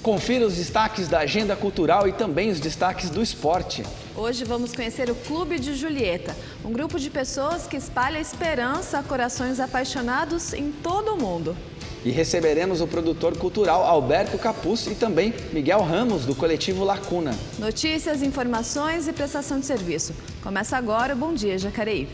Confira os destaques da agenda cultural e também os destaques do esporte. Hoje vamos conhecer o Clube de Julieta, um grupo de pessoas que espalha esperança a corações apaixonados em todo o mundo. E receberemos o produtor cultural Alberto Capuz e também Miguel Ramos, do coletivo Lacuna. Notícias, informações e prestação de serviço. Começa agora o Bom Dia Jacareí.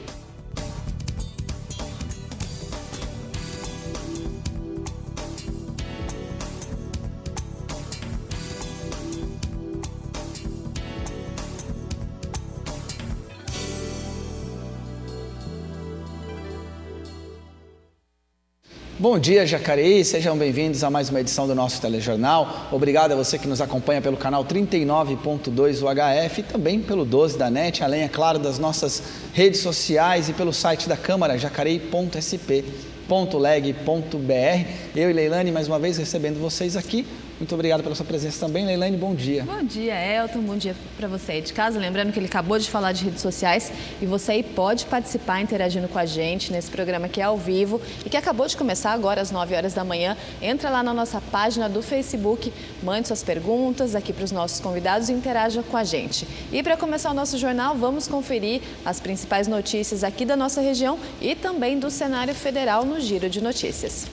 Bom dia, Jacareí, sejam bem-vindos a mais uma edição do nosso telejornal. Obrigado a você que nos acompanha pelo canal 39.2 UHF e também pelo 12 da NET, além, é claro, das nossas redes sociais e pelo site da Câmara, jacareí.sp.leg.br. Eu e Leilane, mais uma vez, recebendo vocês aqui. Muito obrigado pela sua presença também. Leilane, bom dia. Bom dia, Elton. Bom dia para você aí de casa. Lembrando que ele acabou de falar de redes sociais e você aí pode participar interagindo com a gente nesse programa que é ao vivo e que acabou de começar agora às 9 horas da manhã. Entra lá na nossa página do Facebook, mande suas perguntas aqui para os nossos convidados e interaja com a gente. E para começar o nosso jornal, vamos conferir as principais notícias aqui da nossa região e também do cenário federal no Giro de Notícias.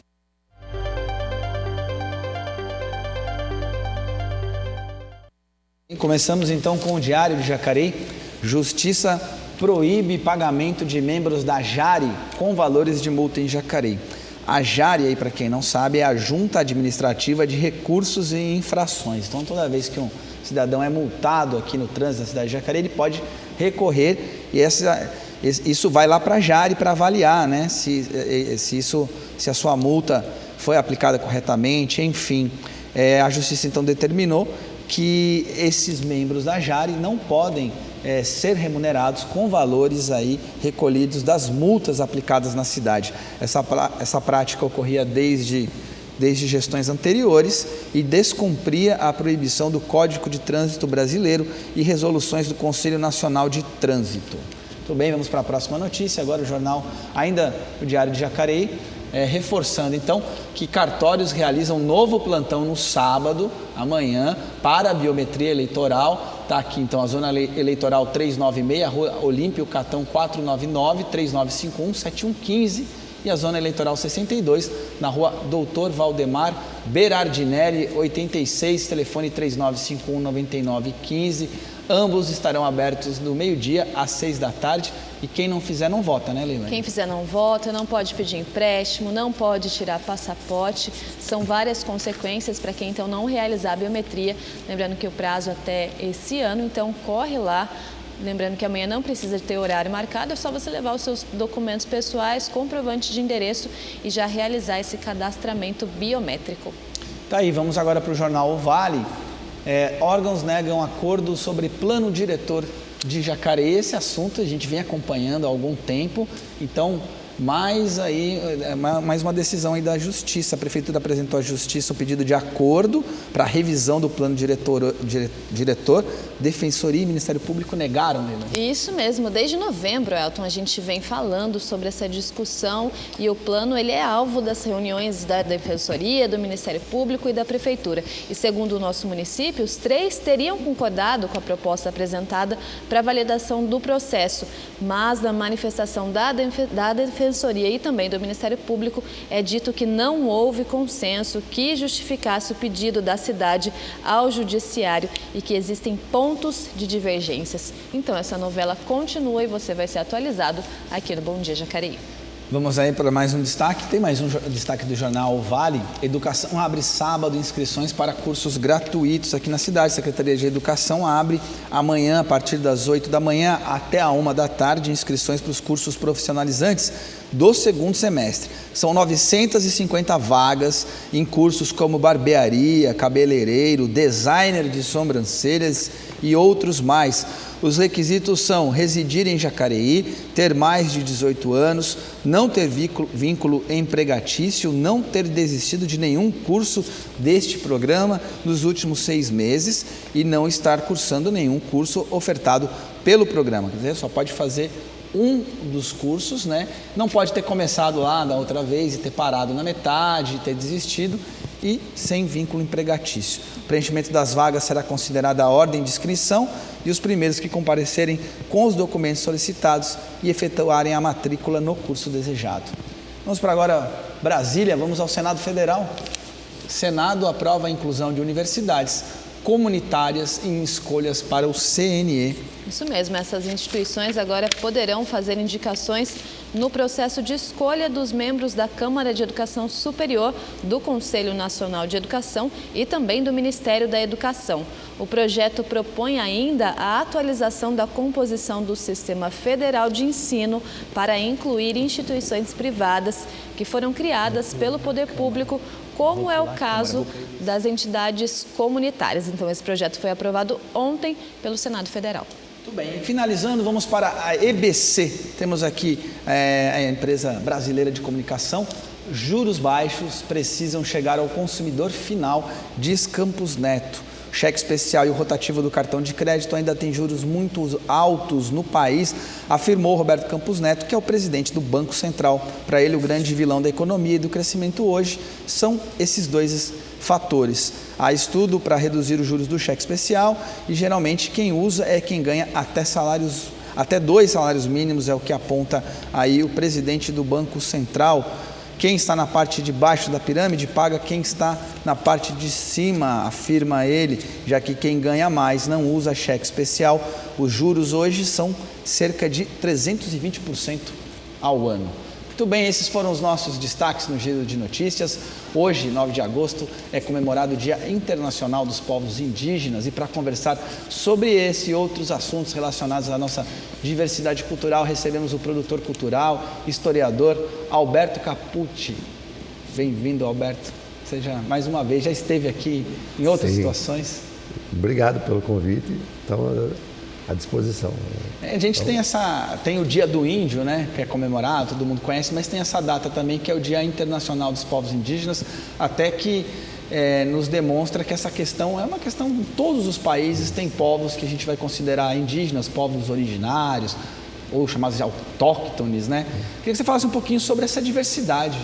Começamos então com o Diário de Jacareí. Justiça proíbe pagamento de membros da Jari com valores de multa em Jacareí. A Jari, aí para quem não sabe, é a Junta Administrativa de Recursos e Infrações. Então toda vez que um cidadão é multado aqui no trânsito da cidade de Jacareí, ele pode recorrer e isso vai lá para a Jari para avaliar, né, se a sua multa foi aplicada corretamente, enfim. A Justiça então determinou que esses membros da Jari não podem ser remunerados com valores aí recolhidos das multas aplicadas na cidade. Essa prática ocorria desde gestões anteriores e descumpria a proibição do Código de Trânsito Brasileiro e resoluções do Conselho Nacional de Trânsito. Tudo bem, vamos para a próxima notícia. Agora o jornal, ainda o Diário de Jacareí, reforçando então que cartórios realizam novo plantão no sábado, amanhã, para a biometria eleitoral. Está aqui então a zona eleitoral 396, a Rua Olímpio Catão 499, 3951-7115 e a zona eleitoral 62, na Rua Doutor Valdemar Berardinelli 86, telefone 3951-9915. Ambos estarão abertos do meio-dia às 6 da tarde e quem não fizer não vota, né, Leilane? Quem fizer não vota, não pode pedir empréstimo, não pode tirar passaporte. São várias consequências para quem então não realizar a biometria. Lembrando que o prazo até esse ano, então corre lá. Lembrando que amanhã não precisa ter horário marcado, é só você levar os seus documentos pessoais, comprovante de endereço e já realizar esse cadastramento biométrico. Tá aí, vamos agora para o jornal O Vale. Órgãos negam acordo sobre plano diretor de Jacareí. Esse assunto a gente vem acompanhando há algum tempo, então mais uma decisão aí da Justiça. A Prefeitura apresentou à Justiça o pedido de acordo para a revisão do plano diretor. Defensoria e Ministério Público negaram, né? Isso mesmo, desde novembro, Elton, a gente vem falando sobre essa discussão e o plano ele é alvo das reuniões da Defensoria, do Ministério Público e da Prefeitura. E segundo o nosso município, os três teriam concordado com a proposta apresentada para validação do processo, mas na manifestação da Defensoria e também do Ministério Público é dito que não houve consenso que justificasse o pedido da cidade ao Judiciário e que existem pontos de divergências. Então, essa novela continua e você vai ser atualizado aqui no Bom Dia Jacareí. Vamos aí para mais um destaque. Tem mais um destaque do jornal O Vale. Educação abre sábado inscrições para cursos gratuitos aqui na cidade. A Secretaria de Educação abre amanhã, a partir das 8 da manhã até a 1 da tarde, inscrições para os cursos profissionalizantes do segundo semestre. São 950 vagas em cursos como barbearia, cabeleireiro, designer de sobrancelhas e outros mais. Os requisitos são residir em Jacareí, ter mais de 18 anos, não ter vínculo empregatício, não ter desistido de nenhum curso deste programa nos últimos 6 meses e não estar cursando nenhum curso ofertado pelo programa. Quer dizer, só pode fazer um dos cursos, né? Não pode ter começado lá da outra vez e ter parado na metade, ter desistido. e sem vínculo empregatício. O preenchimento das vagas será considerada a ordem de inscrição e os primeiros que comparecerem com os documentos solicitados e efetuarem a matrícula no curso desejado. Vamos para agora Brasília, vamos ao Senado Federal. O Senado aprova a inclusão de universidades comunitárias em escolhas para o CNE. Isso mesmo, essas instituições agora poderão fazer indicações no processo de escolha dos membros da Câmara de Educação Superior, do Conselho Nacional de Educação e também do Ministério da Educação. O projeto propõe ainda a atualização da composição do Sistema Federal de Ensino para incluir instituições privadas que foram criadas pelo poder público, como é o caso das entidades comunitárias. Então, esse projeto foi aprovado ontem pelo Senado Federal. Muito bem, finalizando, vamos para a EBC. Temos aqui a empresa brasileira de comunicação. Juros baixos precisam chegar ao consumidor final, diz Campos Neto. O cheque especial e o rotativo do cartão de crédito ainda tem juros muito altos no país, afirmou Roberto Campos Neto, que é o presidente do Banco Central. Para ele, o grande vilão da economia e do crescimento hoje são esses dois fatores. Há estudo para reduzir os juros do cheque especial e geralmente quem usa é quem ganha até 2 salários mínimos, é o que aponta aí o presidente do Banco Central. Quem está na parte de baixo da pirâmide paga quem está na parte de cima, afirma ele, já que quem ganha mais não usa cheque especial. Os juros hoje são cerca de 320% ao ano. Muito bem, esses foram os nossos destaques no Giro de Notícias. Hoje, 9 de agosto, é comemorado o Dia Internacional dos Povos Indígenas e para conversar sobre esse e outros assuntos relacionados à nossa diversidade cultural, recebemos o produtor cultural, historiador Alberto Capucci. Bem-vindo, Alberto. Seja mais uma vez, já esteve aqui em outras situações. Obrigado pelo convite. Então, à disposição. A gente tem o Dia do Índio, né, que é comemorado, todo mundo conhece, mas tem essa data também que é o Dia Internacional dos Povos Indígenas, até que nos demonstra que essa questão é uma questão que todos os países têm povos que a gente vai considerar indígenas, povos originários, ou chamados de autóctones, né? Queria que você falasse um pouquinho sobre essa diversidade.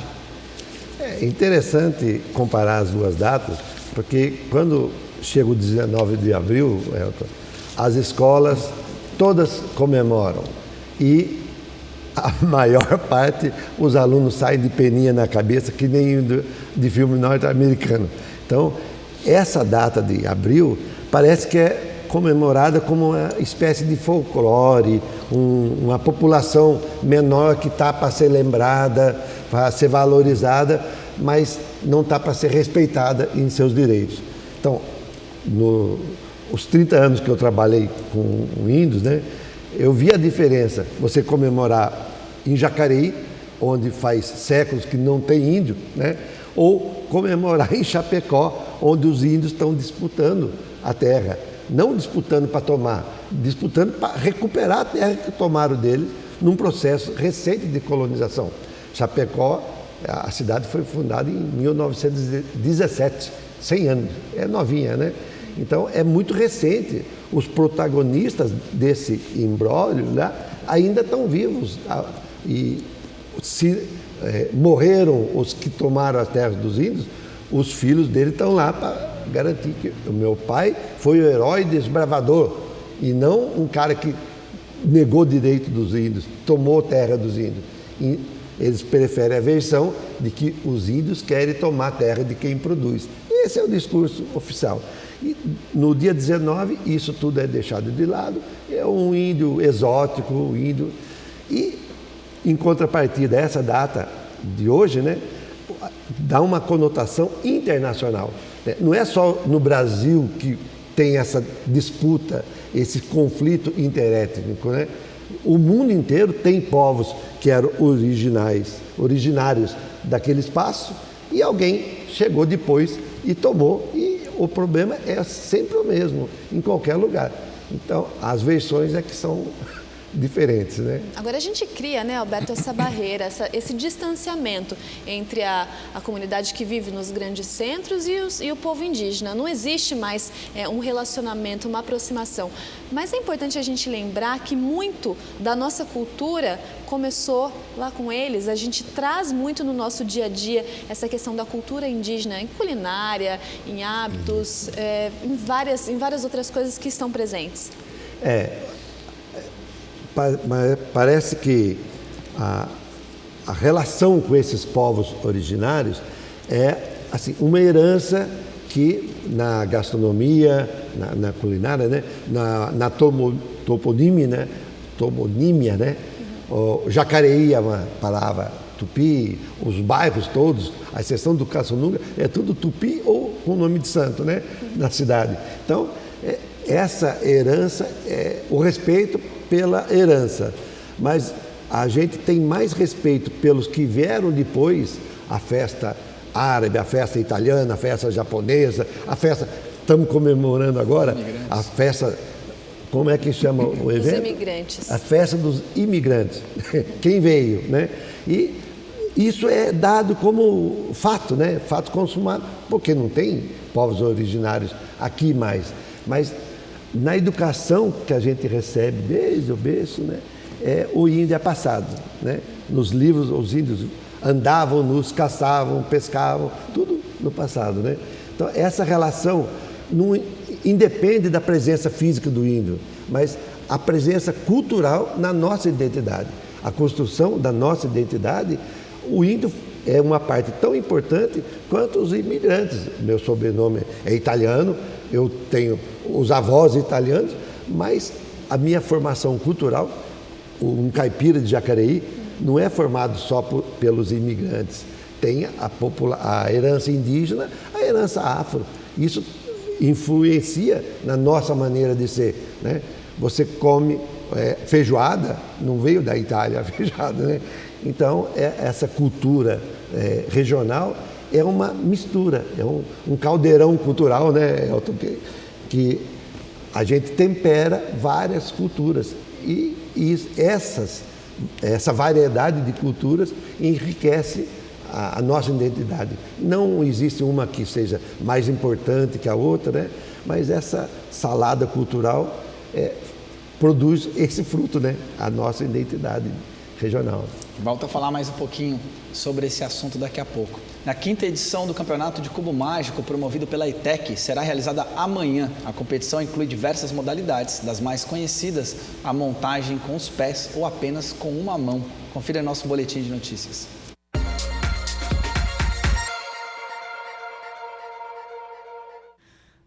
É interessante comparar as duas datas, porque quando chega o 19 de abril, as escolas todas comemoram e a maior parte, os alunos saem de peninha na cabeça que nem de filme norte-americano. Então, essa data de abril parece que é comemorada como uma espécie de folclore, uma população menor que está para ser lembrada, para ser valorizada, mas não está para ser respeitada em seus direitos. Então, os 30 anos que eu trabalhei com índios, né, eu vi a diferença, você comemorar em Jacareí, onde faz séculos que não tem índio, né, ou comemorar em Chapecó, onde os índios estão disputando a terra. Não disputando para tomar, disputando para recuperar a terra que tomaram deles num processo recente de colonização. Chapecó, a cidade foi fundada em 1917, 100 anos, é novinha, né? Então, é muito recente. Os protagonistas desse imbróglio lá ainda estão vivos. E se morreram os que tomaram as terras dos índios, os filhos dele estão lá para garantir que o meu pai foi o herói desbravador e não um cara que negou direito dos índios, tomou terra dos índios. E eles preferem a versão de que os índios querem tomar a terra de quem produz. Esse é o discurso oficial. E no dia 19, isso tudo é deixado de lado, é um índio exótico, um índio. E, em contrapartida, essa data de hoje, né, dá uma conotação internacional. Não é só no Brasil que tem essa disputa, esse conflito interétnico, né? O mundo inteiro tem povos que eram originários daquele espaço e alguém chegou depois e tomou. E o problema é sempre o mesmo, em qualquer lugar. Então, as versões é que são diferentes, né? Agora a gente cria, né, Alberto, essa barreira, esse distanciamento entre a comunidade que vive nos grandes centros e o povo indígena. Não existe mais um relacionamento, uma aproximação. Mas é importante a gente lembrar que muito da nossa cultura começou lá com eles. A gente traz muito no nosso dia a dia essa questão da cultura indígena em culinária, em hábitos, em várias outras coisas que estão presentes. Mas parece que a relação com esses povos originários é assim, uma herança que na gastronomia, na culinária, né? na toponímia, né? O Jacareí é uma palavra tupi, os bairros todos, à exceção do Caçununga, é tudo tupi ou com o nome de santo, né? Na cidade. Então, essa herança é o respeito pela herança, mas a gente tem mais respeito pelos que vieram depois, a festa árabe, a festa italiana, a festa japonesa, a festa, estamos comemorando agora, a festa, como é que chama o evento? Os imigrantes. A festa dos imigrantes, quem veio, né? E isso é dado como fato, né? Fato consumado, porque não tem povos originários aqui mais, mas na educação que a gente recebe desde o berço, né, o índio é passado, né? Nos livros, os índios andavam nus, caçavam, pescavam, tudo no passado, né? Então, essa relação não independe da presença física do índio, mas a presença cultural na nossa identidade. A construção da nossa identidade, o índio é uma parte tão importante quanto os imigrantes. Meu sobrenome é italiano, eu tenho os avós italianos, mas a minha formação cultural, um caipira de Jacareí, não é formado só pelos imigrantes. Tem a herança indígena, a herança afro. Isso influencia na nossa maneira de ser, né? Você come feijoada, não veio da Itália a feijoada, né? Então, essa cultura regional é uma mistura, é um caldeirão cultural, né, Elton, que a gente tempera várias culturas e essa variedade de culturas enriquece a nossa identidade. Não existe uma que seja mais importante que a outra, né? Mas essa salada cultural produz esse fruto, né? A nossa identidade regional. Volto a falar mais um pouquinho sobre esse assunto daqui a pouco. Na 5ª edição do Campeonato de Cubo Mágico, promovido pela ETEC, será realizada amanhã. A competição inclui diversas modalidades, das mais conhecidas, a montagem com os pés ou apenas com uma mão. Confira nosso boletim de notícias.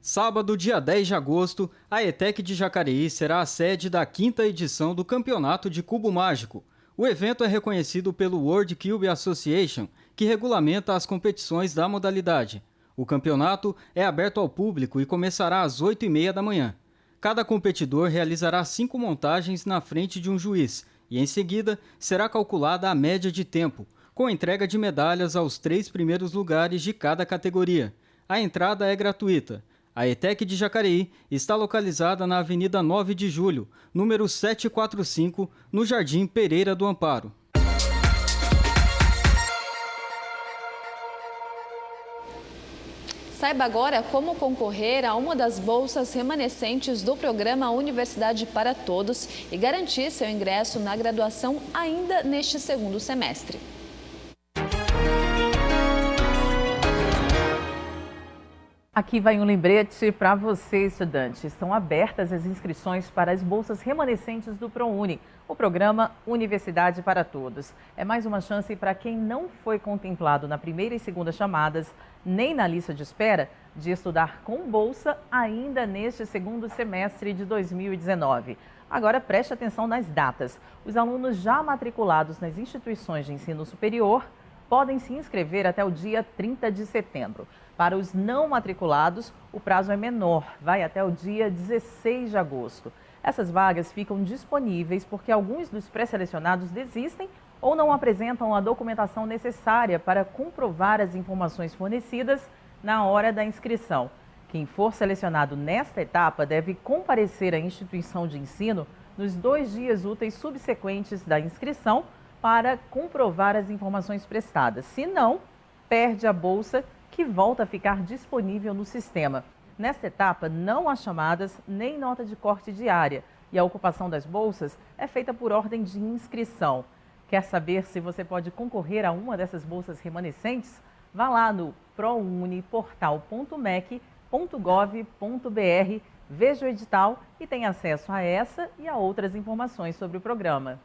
Sábado, dia 10 de agosto, a ETEC de Jacareí será a sede da 5ª edição do Campeonato de Cubo Mágico. O evento é reconhecido pelo World Cube Association, que regulamenta as competições da modalidade. O campeonato é aberto ao público e começará às 8h30 da manhã. Cada competidor realizará 5 montagens na frente de um juiz e, em seguida, será calculada a média de tempo, com entrega de medalhas aos 3 primeiros lugares de cada categoria. A entrada é gratuita. A ETEC de Jacareí está localizada na Avenida 9 de Julho, número 745, no Jardim Pereira do Amparo. Saiba agora como concorrer a uma das bolsas remanescentes do programa Universidade para Todos e garantir seu ingresso na graduação ainda neste segundo semestre. Aqui vai um lembrete para você, estudante. Estão abertas as inscrições para as bolsas remanescentes do ProUni, o programa Universidade para Todos. É mais uma chance para quem não foi contemplado na primeira e segunda chamadas, nem na lista de espera, de estudar com bolsa ainda neste segundo semestre de 2019. Agora preste atenção nas datas. Os alunos já matriculados nas instituições de ensino superior podem se inscrever até o dia 30 de setembro. Para os não matriculados, o prazo é menor, vai até o dia 16 de agosto. Essas vagas ficam disponíveis porque alguns dos pré-selecionados desistem ou não apresentam a documentação necessária para comprovar as informações fornecidas na hora da inscrição. Quem for selecionado nesta etapa deve comparecer à instituição de ensino nos 2 dias úteis subsequentes da inscrição para comprovar as informações prestadas. Se não, perde a bolsa, que volta a ficar disponível no sistema. Nesta etapa, não há chamadas nem nota de corte diária e a ocupação das bolsas é feita por ordem de inscrição. Quer saber se você pode concorrer a uma dessas bolsas remanescentes? Vá lá no prouniportal.mec.gov.br, veja o edital e tenha acesso a essa e a outras informações sobre o programa.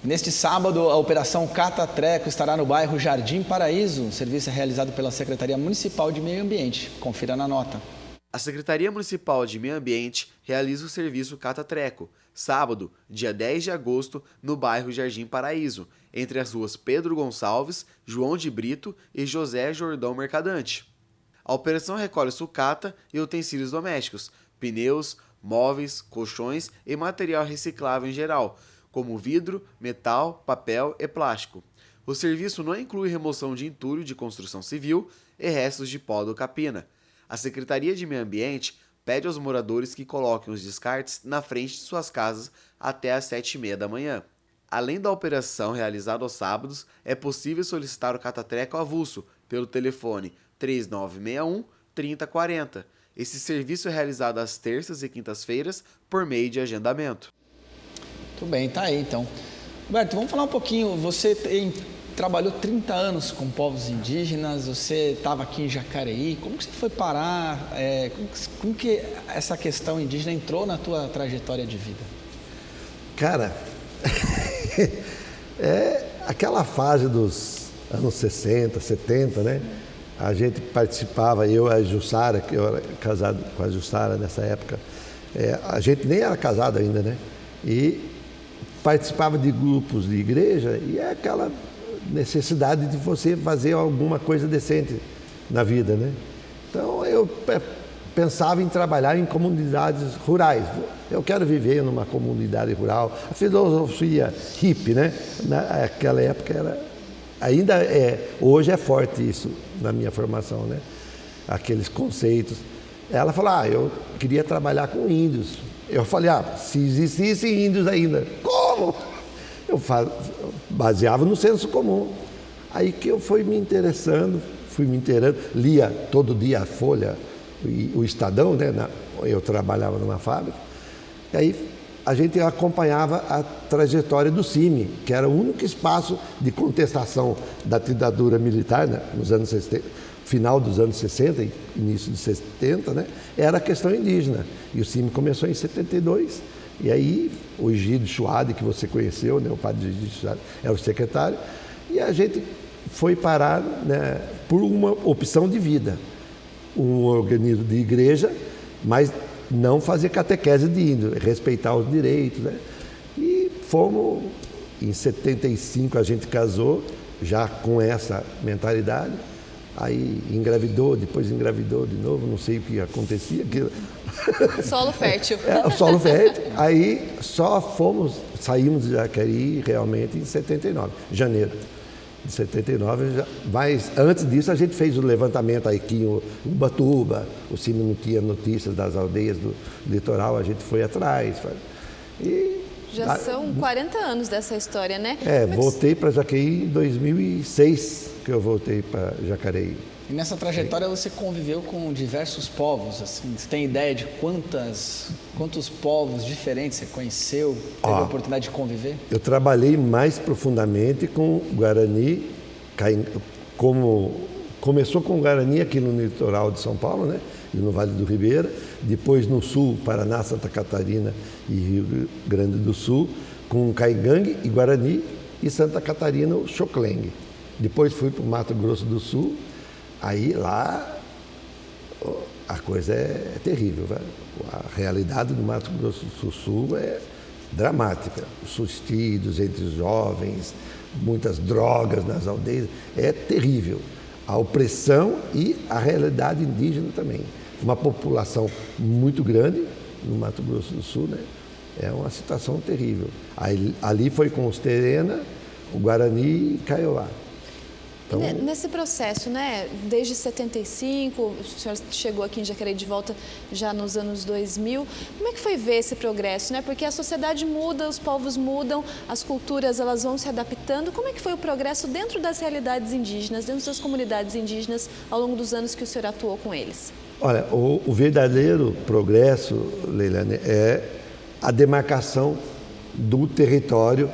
Neste sábado, a Operação Cata-Treco estará no bairro Jardim Paraíso. O serviço é realizado pela Secretaria Municipal de Meio Ambiente. Confira na nota. A Secretaria Municipal de Meio Ambiente realiza o serviço Cata-Treco, sábado, dia 10 de agosto, no bairro Jardim Paraíso, entre as ruas Pedro Gonçalves, João de Brito e José Jordão Mercadante. A operação recolhe sucata e utensílios domésticos, pneus, móveis, colchões e material reciclável em geral, como vidro, metal, papel e plástico. O serviço não inclui remoção de entulho de construção civil e restos de pó do capina. A Secretaria de Meio Ambiente pede aos moradores que coloquem os descartes na frente de suas casas até às 7h30 da manhã. Além da operação realizada aos sábados, é possível solicitar o Cata-Treco avulso pelo telefone 3961-3040. Esse serviço é realizado às terças e quintas-feiras por meio de agendamento. Tudo bem, tá aí então. Roberto, vamos falar um pouquinho. Você trabalhou 30 anos com povos indígenas, você estava aqui em Jacareí. Como que você foi parar? Como que essa questão indígena entrou na tua trajetória de vida? Cara, aquela fase dos anos 60, 70, né? A gente participava, eu e a Jussara, que eu era casado com a Jussara nessa época, a gente nem era casado ainda, né? E participava de grupos de igreja e é aquela necessidade de você fazer alguma coisa decente na vida, né? Então eu pensava em trabalhar em comunidades rurais. Eu quero viver numa comunidade rural. A filosofia hippie, né? Naquela época hoje é forte isso na minha formação, né? Aqueles conceitos. Ela falou, eu queria trabalhar com índios. Eu falei, se existissem índios ainda, como? Eu baseava no senso comum. Aí que eu fui me inteirando, lia todo dia a Folha, o Estadão, né? Eu trabalhava numa fábrica. E aí a gente acompanhava a trajetória do CIMI, que era o único espaço de contestação da ditadura militar, né? Nos anos 60, final dos anos 60 e início dos 70, né? Era a questão indígena. E o CIMI começou em 72. E aí o Egídio Chouade, que você conheceu, né? O padre Egídio Chouade, era o secretário. E a gente foi parar, né, por uma opção de vida. Um organismo de igreja, mas não fazer catequese de índio, respeitar os direitos, né? E fomos, em 75 a gente casou, já com essa mentalidade. Aí engravidou, depois engravidou de novo, não sei o que acontecia. Solo fértil. Solo fértil. Aí saímos de Jacareí realmente em 79, janeiro de 79. Mas antes disso a gente fez o levantamento aqui em Ubatuba, o CIMI não tinha notícias das aldeias do litoral, a gente foi atrás. Já são 40 anos dessa história, né? Voltei para Jacareí em 2006, que eu voltei para Jacareí. E nessa trajetória você conviveu com diversos povos, assim, você tem ideia de quantos povos diferentes você conheceu, teve a oportunidade de conviver? Eu trabalhei mais profundamente com Guarani, começou com Guarani aqui no litoral de São Paulo, né? E no Vale do Ribeira, depois no sul, Paraná, Santa Catarina e Rio Grande do Sul, com Caingangue e Guarani, e Santa Catarina, o Xoclengue. Depois fui para o Mato Grosso do Sul, aí lá a coisa é terrível, velho. A realidade do Mato Grosso do Sul é dramática. Os suicídios entre os jovens, muitas drogas nas aldeias, é terrível. A opressão e a realidade indígena também. Uma população muito grande no Mato Grosso do Sul, né? É uma situação terrível. Ali foi com os Terena, o Guarani e Kaiowá. Então, nesse processo, né, desde 75, o senhor chegou aqui em Jacareí de volta já nos anos 2000, como é que foi ver esse progresso, né? Porque a sociedade muda, os povos mudam, as culturas elas vão se adaptando. Como é que foi o progresso dentro das realidades indígenas, dentro das comunidades indígenas, ao longo dos anos que o senhor atuou com eles? Olha, o verdadeiro progresso, Leilane, é a demarcação do território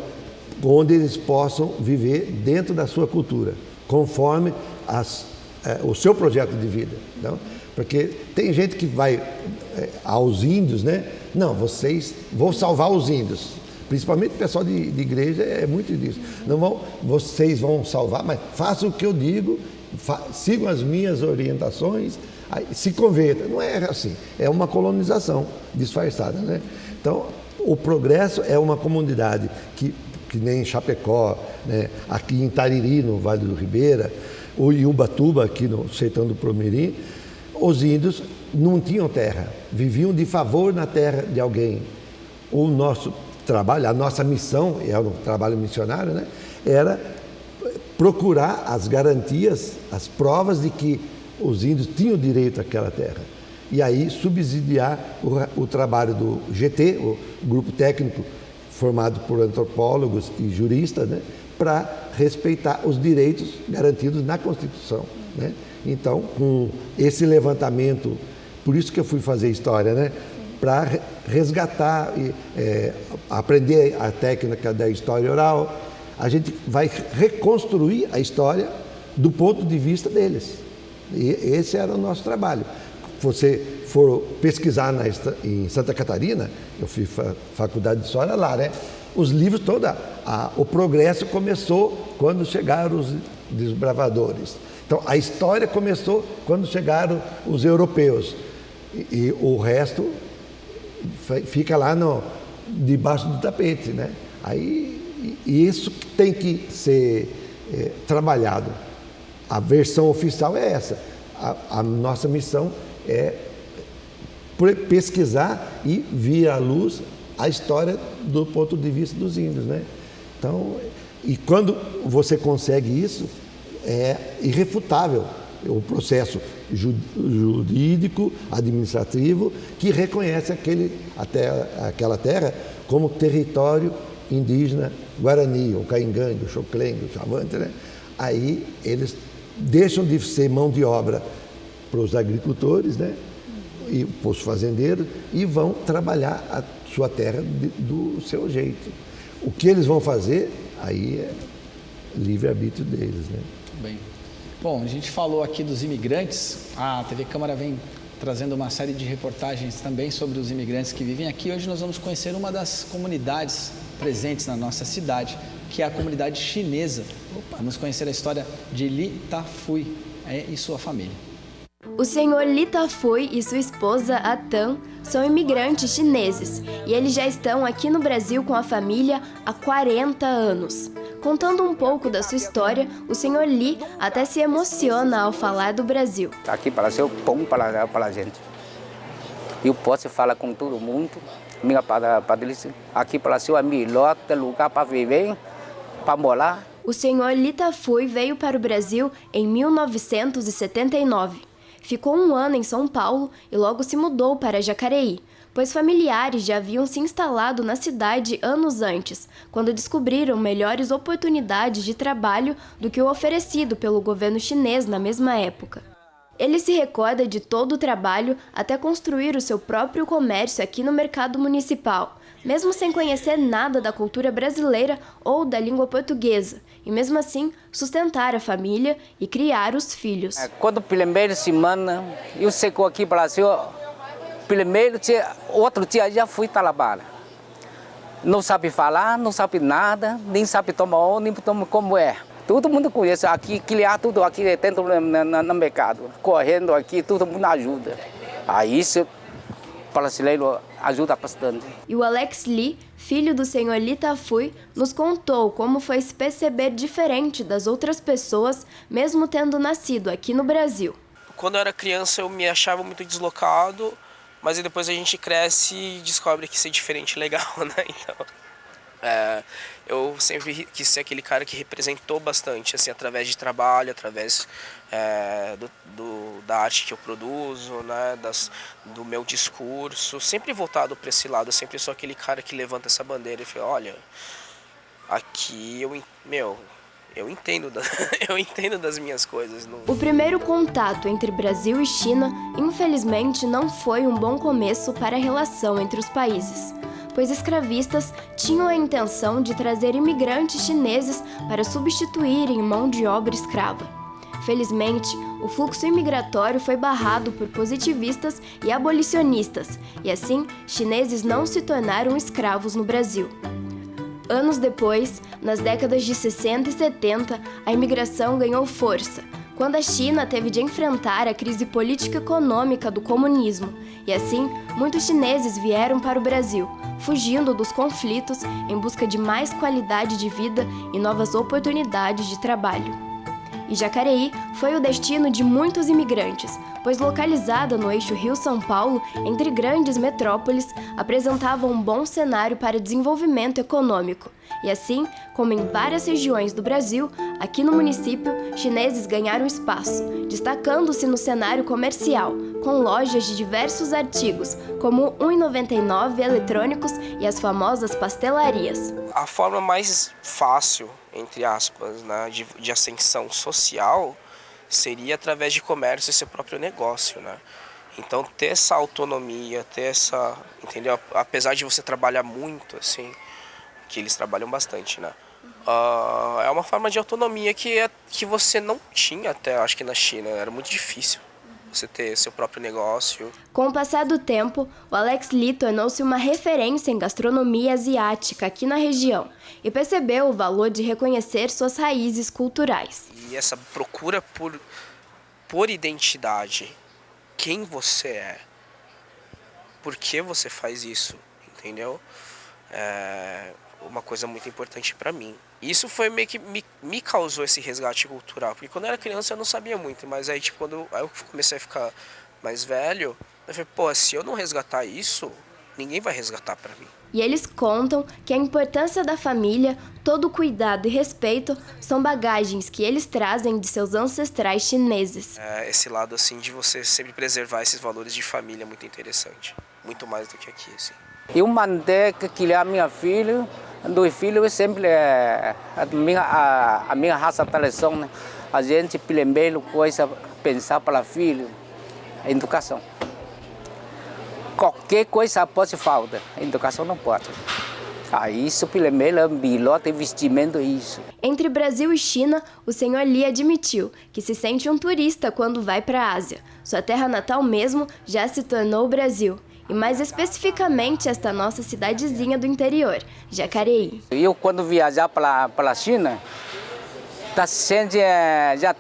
onde eles possam viver dentro da sua cultura, conforme o seu projeto de vida. Não? Porque tem gente que vai aos índios, né? Não, vou salvar os índios. Principalmente o pessoal de igreja é muito disso. Vocês vão salvar, mas façam o que eu digo, sigam as minhas orientações, se convertam. Não é assim, é uma colonização disfarçada, né? Então, o progresso é uma comunidade que nem em Chapecó, né? Aqui em Tariri, no Vale do Ribeira, ou em Ubatuba, aqui no sertão do Promirim, os índios não tinham terra, viviam de favor na terra de alguém. O nosso trabalho, a nossa missão, é um trabalho missionário, né? Era procurar as garantias, as provas de que os índios tinham direito àquela terra. E aí subsidiar o trabalho do GT, o Grupo Técnico formado por antropólogos e juristas, né, para respeitar os direitos garantidos na Constituição, né? Então, com esse levantamento, por isso que eu fui fazer história, né, para resgatar e aprender a técnica da história oral, a gente vai reconstruir a história do ponto de vista deles. E esse era o nosso trabalho. Você for pesquisar em Santa Catarina, eu fiz faculdade de história lá, né? Os livros o progresso começou quando chegaram os desbravadores. Então, a história começou quando chegaram os europeus. E o resto fica lá debaixo do tapete, né? Aí, isso tem que ser trabalhado. A versão oficial é essa. A nossa missão é pesquisar e vir à luz a história do ponto de vista dos índios, né? Então, e quando você consegue isso, é irrefutável o processo jurídico, administrativo, que reconhece aquela terra como território indígena guarani, o caingangue, o xoclengue, o chavante, né? Aí eles deixam de ser mão de obra para os agricultores, né, e para os fazendeiros, e vão trabalhar a sua terra do seu jeito. O que eles vão fazer, aí é livre-arbítrio deles, né? Bem. Bom, a gente falou aqui dos imigrantes, a TV Câmara vem trazendo uma série de reportagens também sobre os imigrantes que vivem aqui. Hoje nós vamos conhecer uma das comunidades presentes na nossa cidade, que é a comunidade chinesa. Vamos conhecer a história de Li Tafui e sua família. O senhor Li Tafui e sua esposa, A Tan, são imigrantes chineses e eles já estão aqui no Brasil com a família há 40 anos. Contando um pouco da sua história, o senhor Li até se emociona ao falar do Brasil. Aqui Brasil é bom para a gente. Eu posso falar com todo mundo. Minha Patrícia, aqui Brasil é o melhor lugar para viver, para morar. O senhor Li Tafui veio para o Brasil em 1979. Ficou um ano em São Paulo e logo se mudou para Jacareí, pois familiares já haviam se instalado na cidade anos antes, quando descobriram melhores oportunidades de trabalho do que o oferecido pelo governo chinês na mesma época. Ele se recorda de todo o trabalho até construir o seu próprio comércio aqui no mercado municipal, mesmo sem conhecer nada da cultura brasileira ou da língua portuguesa, e mesmo assim sustentar a família e criar os filhos. Quando primeira semana eu chego aqui no Brasil, primeiro dia, outro dia já fui trabalhar. Não sabe falar, não sabe nada, nem sabe tomar ônibus, nem tomar como é. Todo mundo conhece aqui, criar tudo aqui dentro no mercado, correndo aqui, todo mundo ajuda. Aí isso brasileiro ajuda bastante. E o Alex Lee, filho do senhor Li Tafui, nos contou como foi se perceber diferente das outras pessoas, mesmo tendo nascido aqui no Brasil. Quando eu era criança eu me achava muito deslocado, mas depois a gente cresce e descobre que ser diferente é legal, né? Então, Eu sempre quis ser aquele cara que representou bastante, assim, através de trabalho, através da arte que eu produzo, né, do meu discurso, sempre voltado para esse lado. Eu sempre sou aquele cara que levanta essa bandeira e fala, olha, aqui eu entendo, eu entendo das minhas coisas. O primeiro contato entre Brasil e China, infelizmente, não foi um bom começo para a relação entre os países, pois escravistas tinham a intenção de trazer imigrantes chineses para substituírem mão de obra escrava. Felizmente, o fluxo imigratório foi barrado por positivistas e abolicionistas, e assim, chineses não se tornaram escravos no Brasil. Anos depois, nas décadas de 60 e 70, a imigração ganhou força, quando a China teve de enfrentar a crise político-econômica do comunismo, e assim, muitos chineses vieram para o Brasil, fugindo dos conflitos em busca de mais qualidade de vida e novas oportunidades de trabalho. E Jacareí foi o destino de muitos imigrantes, pois localizada no eixo Rio-São Paulo, entre grandes metrópoles, apresentava um bom cenário para desenvolvimento econômico. E assim, como em várias regiões do Brasil, aqui no município, chineses ganharam espaço, destacando-se no cenário comercial, com lojas de diversos artigos, como 1,99 eletrônicos e as famosas pastelarias. A forma mais fácil, entre aspas, né, de ascensão social seria através de comércio e seu próprio negócio, né? Então ter essa autonomia, ter essa, entendeu? Apesar de você trabalhar muito, assim, que eles trabalham bastante, né? É uma forma de autonomia que você não tinha até, acho que na China, era muito difícil você ter seu próprio negócio. Com o passar do tempo, o Alex Lee tornou-se uma referência em gastronomia asiática aqui na região e percebeu o valor de reconhecer suas raízes culturais. E essa procura por identidade, quem você é, por que você faz isso, entendeu? É uma coisa muito importante para mim. Isso foi meio que me causou esse resgate cultural, porque quando eu era criança eu não sabia muito, mas aí tipo, quando eu comecei a ficar mais velho, eu falei, pô, se eu não resgatar isso, ninguém vai resgatar para mim. E eles contam que a importância da família, todo o cuidado e respeito são bagagens que eles trazem de seus ancestrais chineses. Esse lado assim de você sempre preservar esses valores de família é muito interessante, muito mais do que aqui, assim. Eu mandei criar minha filha, 2 filhos, sempre a minha raça tradição, né? A gente primeiro coisa pensar para filho, educação. Qualquer coisa pode faltar, educação não pode. Isso primeiro é piloto, investimento, isso. Entre Brasil e China, o senhor Lee admitiu que se sente um turista quando vai para a Ásia. Sua terra natal mesmo já se tornou o Brasil. E mais especificamente esta nossa cidadezinha do interior, Jacareí. Eu quando viajar para a China, já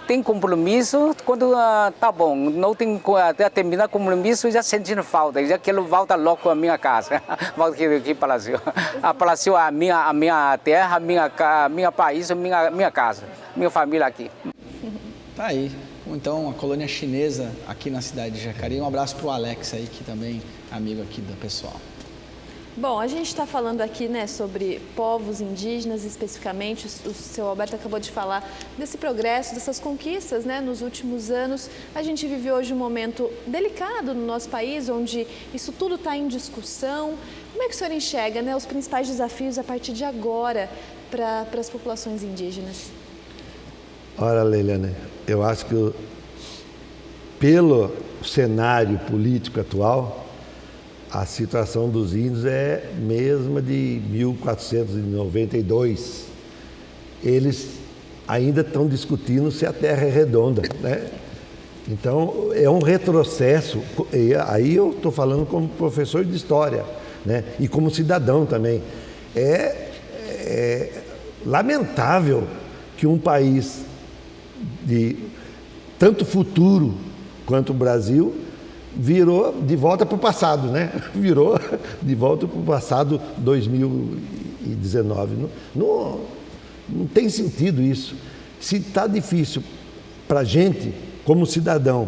tem compromisso, quando tá bom, não tem até terminar compromisso, já sentindo falta, já quero voltar logo à minha casa, volto aqui para o Brasil. A Brasil é a minha terra, minha país, minha casa, minha família aqui. Tá aí. Então, a colônia chinesa aqui na cidade de Jacareí. Um abraço para o Alex aí, que também é amigo aqui do pessoal. Bom, a gente está falando aqui, né, sobre povos indígenas especificamente. O seu Alberto acabou de falar desse progresso, dessas conquistas, né, nos últimos anos. A gente vive hoje um momento delicado no nosso país, onde isso tudo está em discussão. Como é que o senhor enxerga, né, os principais desafios a partir de agora para as populações indígenas? Ora, Leiliane, eu acho que pelo cenário político atual, a situação dos índios é mesma de 1492. Eles ainda estão discutindo se a Terra é redonda, né? Então, é um retrocesso. E aí eu estou falando como professor de história, né? E como cidadão também. É lamentável que um país de tanto futuro quanto o Brasil virou de volta para o passado, né? Virou de volta para o passado 2019. Não tem sentido isso. Se está difícil para a gente, como cidadão,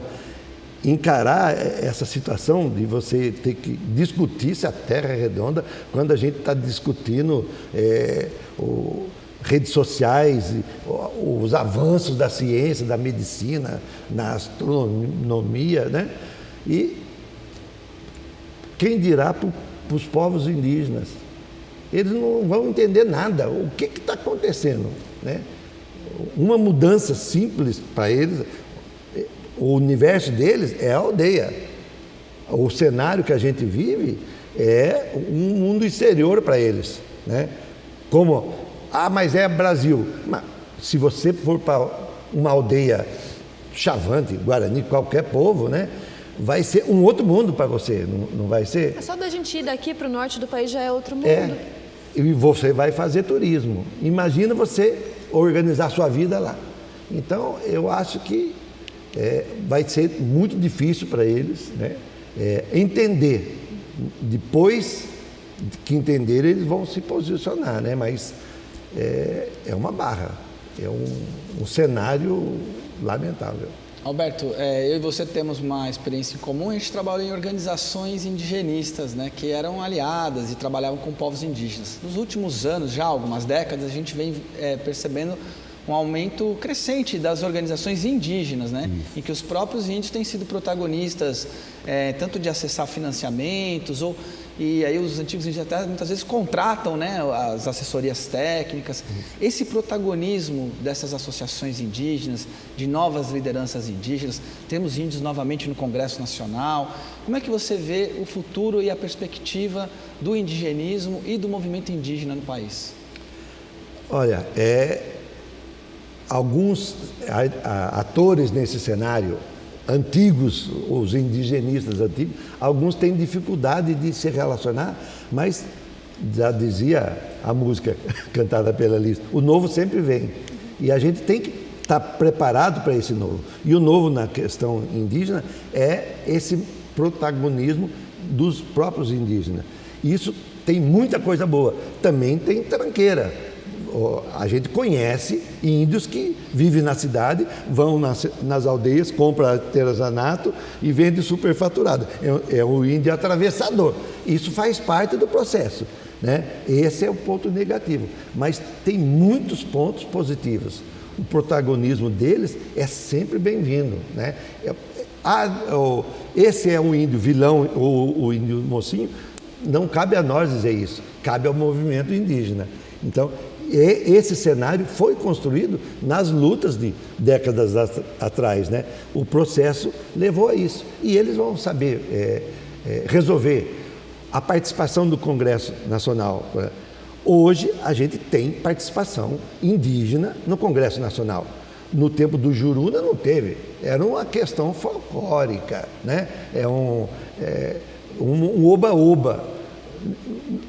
encarar essa situação de você ter que discutir se a Terra é redonda quando a gente está discutindo redes sociais, os avanços da ciência, da medicina, na astronomia, né? E quem dirá para os povos indígenas? Eles não vão entender nada. O que está acontecendo, né? Uma mudança simples para eles, o universo deles é a aldeia. O cenário que a gente vive é um mundo exterior para eles, né? Como, mas é Brasil. Mas, se você for para uma aldeia Chavante, Guarani, qualquer povo, né? Vai ser um outro mundo para você, não vai ser? É só da gente ir daqui para o norte do país já é outro mundo. E você vai fazer turismo. Imagina você organizar sua vida lá. Então, eu acho que vai ser muito difícil para eles, né? Entender. Depois que entenderem, eles vão se posicionar, né? Mas é uma barra, é um cenário lamentável. Alberto, eu e você temos uma experiência em comum. A gente trabalhou em organizações indigenistas, né, que eram aliadas e trabalhavam com povos indígenas. Nos últimos anos, já algumas décadas, a gente vem percebendo um aumento crescente das organizações indígenas, né, em que os próprios índios têm sido protagonistas, tanto de acessar financiamentos, e aí os antigos indígenas até muitas vezes contratam, né, as assessorias técnicas. Esse protagonismo dessas associações indígenas, de novas lideranças indígenas, temos índios novamente no Congresso Nacional. Como é que você vê o futuro e a perspectiva do indigenismo e do movimento indígena no país? Olha, alguns atores nesse cenário antigos, os indigenistas antigos, alguns têm dificuldade de se relacionar, mas já dizia a música cantada pela Liz, o novo sempre vem. E a gente tem que estar preparado para esse novo. E o novo na questão indígena é esse protagonismo dos próprios indígenas. Isso tem muita coisa boa. Também tem tranqueira. A gente conhece índios que vivem na cidade, vão nas aldeias, compram artesanato e vendem superfaturado. É o índio atravessador. Isso faz parte do processo, né? Esse é o ponto negativo. Mas tem muitos pontos positivos. O protagonismo deles é sempre bem-vindo, né? Esse é um índio vilão ou o índio mocinho. Não cabe a nós dizer isso. Cabe ao movimento indígena. Então, esse cenário foi construído nas lutas de décadas atrás, né? O processo levou a isso. E eles vão saber resolver. A participação do Congresso Nacional. Hoje, a gente tem participação indígena no Congresso Nacional. No tempo do Juruna não teve. Era uma questão folclórica, né? Um oba-oba.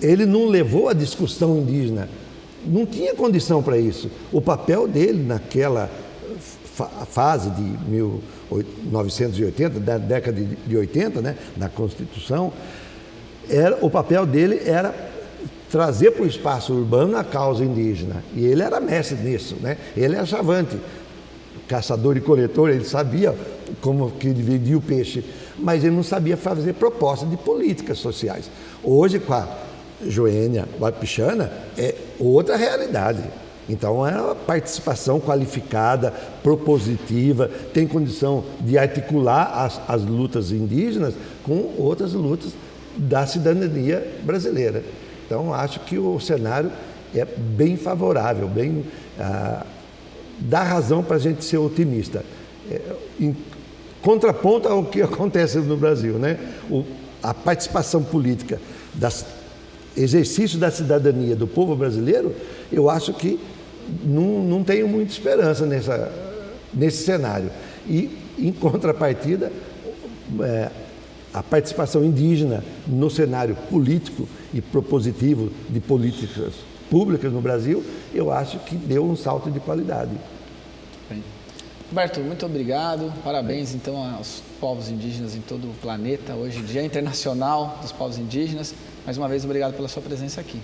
Ele não levou a discussão indígena. Não tinha condição para isso. O papel dele naquela fase de 1980, da década de 80, né, na Constituição, o papel dele era trazer para o espaço urbano a causa indígena. E ele era mestre nisso, né? Ele era chavante, caçador e coletor, ele sabia como que ele vendia o peixe, mas ele não sabia fazer propostas de políticas sociais. Hoje, com a Joênia Wapichana, é outra realidade. Então, é uma participação qualificada, propositiva, tem condição de articular as lutas indígenas com outras lutas da cidadania brasileira. Então, acho que o cenário é bem favorável, dá razão para a gente ser otimista. Em contraponto ao que acontece no Brasil, né? A participação política, exercício da cidadania do povo brasileiro, eu acho que não tenho muita esperança nesse cenário. E, em contrapartida, a participação indígena no cenário político e propositivo de políticas públicas no Brasil, eu acho que deu um salto de qualidade. Bem. Roberto, muito obrigado. Parabéns, então, aos povos indígenas em todo o planeta. Hoje, Dia Internacional dos Povos Indígenas. Mais uma vez, obrigado pela sua presença aqui.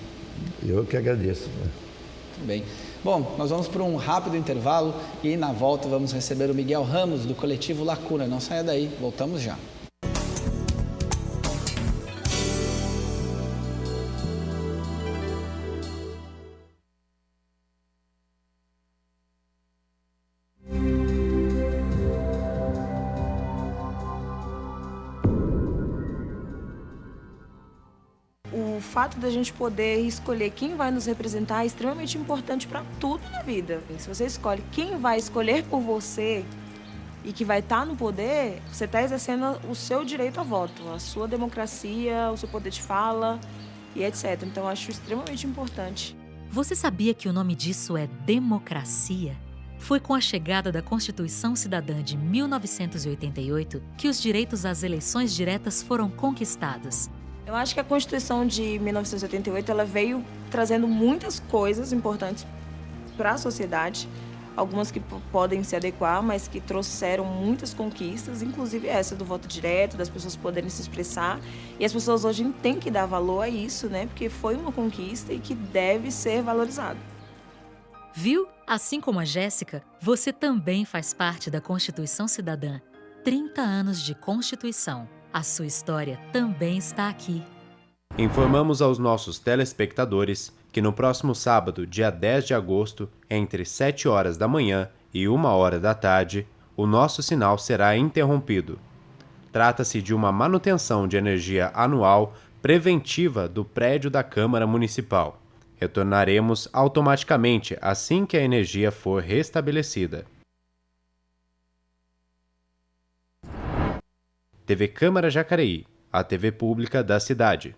Eu que agradeço. Muito bem. Bom, nós vamos para um rápido intervalo e na volta vamos receber o Miguel Ramos, do coletivo Lacuna. Não saia daí, voltamos já. O fato da gente poder escolher quem vai nos representar é extremamente importante para tudo na vida. Se você escolhe quem vai escolher por você e que vai estar no poder, você está exercendo o seu direito a voto, a sua democracia, o seu poder de fala e etc. Então, eu acho extremamente importante. Você sabia que o nome disso é democracia? Foi com a chegada da Constituição Cidadã de 1988 que os direitos às eleições diretas foram conquistados. Eu acho que a Constituição de 1988 ela veio trazendo muitas coisas importantes para a sociedade, algumas que podem se adequar, mas que trouxeram muitas conquistas, inclusive essa do voto direto, das pessoas poderem se expressar. E as pessoas hoje têm que dar valor a isso, né? Porque foi uma conquista e que deve ser valorizado. Viu? Assim como a Jéssica, você também faz parte da Constituição Cidadã. 30 anos de Constituição. A sua história também está aqui. Informamos aos nossos telespectadores que no próximo sábado, dia 10 de agosto, entre 7 horas da manhã e 1 hora da tarde, o nosso sinal será interrompido. Trata-se de uma manutenção de energia anual preventiva do prédio da Câmara Municipal. Retornaremos automaticamente assim que a energia for restabelecida. TV Câmara Jacareí, a TV pública da cidade.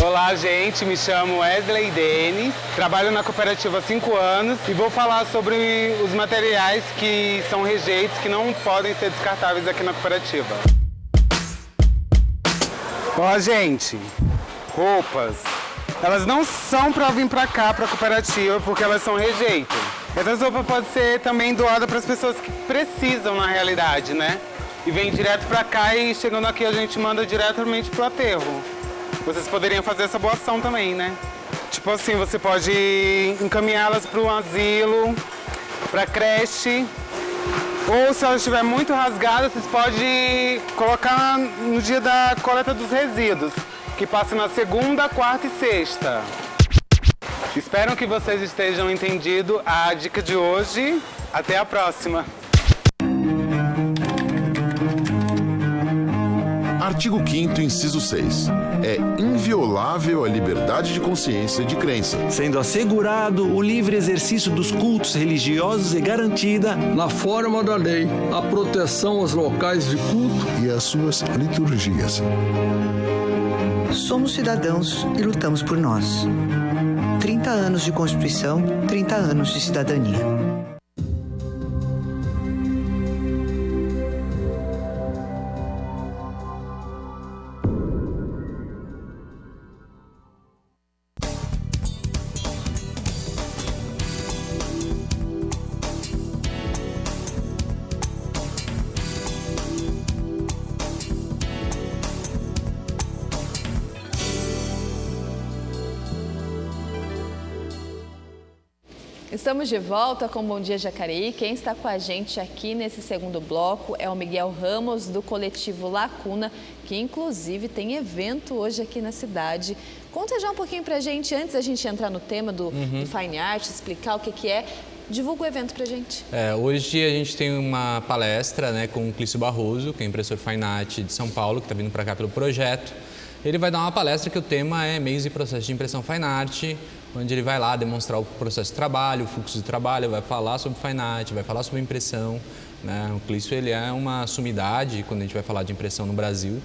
Olá, gente, me chamo Wesley Denis, trabalho na cooperativa há 5 anos e vou falar sobre os materiais que são rejeitos, que não podem ser descartáveis aqui na cooperativa. Ó, gente, roupas, elas não são para vir para cá, para a cooperativa, porque elas são rejeito. Essas roupas podem ser também doadas para as pessoas que precisam, na realidade, né? E vem direto para cá e chegando aqui a gente manda diretamente pro aterro. Vocês poderiam fazer essa boa ação também, né? Tipo assim, você pode encaminhá-las para um asilo, para creche, ou se elas estiverem muito rasgadas, vocês podem colocar no dia da coleta dos resíduos, que passa na segunda, quarta e sexta. Espero que vocês estejam entendido a dica de hoje. Até a próxima! Artigo 5º, inciso 6. É inviolável a liberdade de consciência e de crença, sendo assegurado o livre exercício dos cultos religiosos e garantida, na forma da lei, a proteção aos locais de culto e às suas liturgias. Somos cidadãos e lutamos por nós. 30 anos de Constituição, 30 anos de cidadania. Estamos de volta com Bom Dia Jacareí. Quem está com a gente aqui nesse segundo bloco é o Miguel Ramos, do coletivo Lacuna, que inclusive tem evento hoje aqui na cidade. Conta já um pouquinho pra gente, antes da gente entrar no tema do Fine Art, explicar o que é. Divulga o evento pra gente. Hoje a gente tem uma palestra, né, com o Clício Barroso, que é impressor Fine Art de São Paulo, que está vindo para cá pelo projeto. Ele vai dar uma palestra que o tema é meios e processos de impressão Fine Art, onde ele vai lá demonstrar o processo de trabalho, o fluxo de trabalho, vai falar sobre Fine Art, vai falar sobre impressão, né? O Clício, ele é uma sumidade quando a gente vai falar de impressão no Brasil.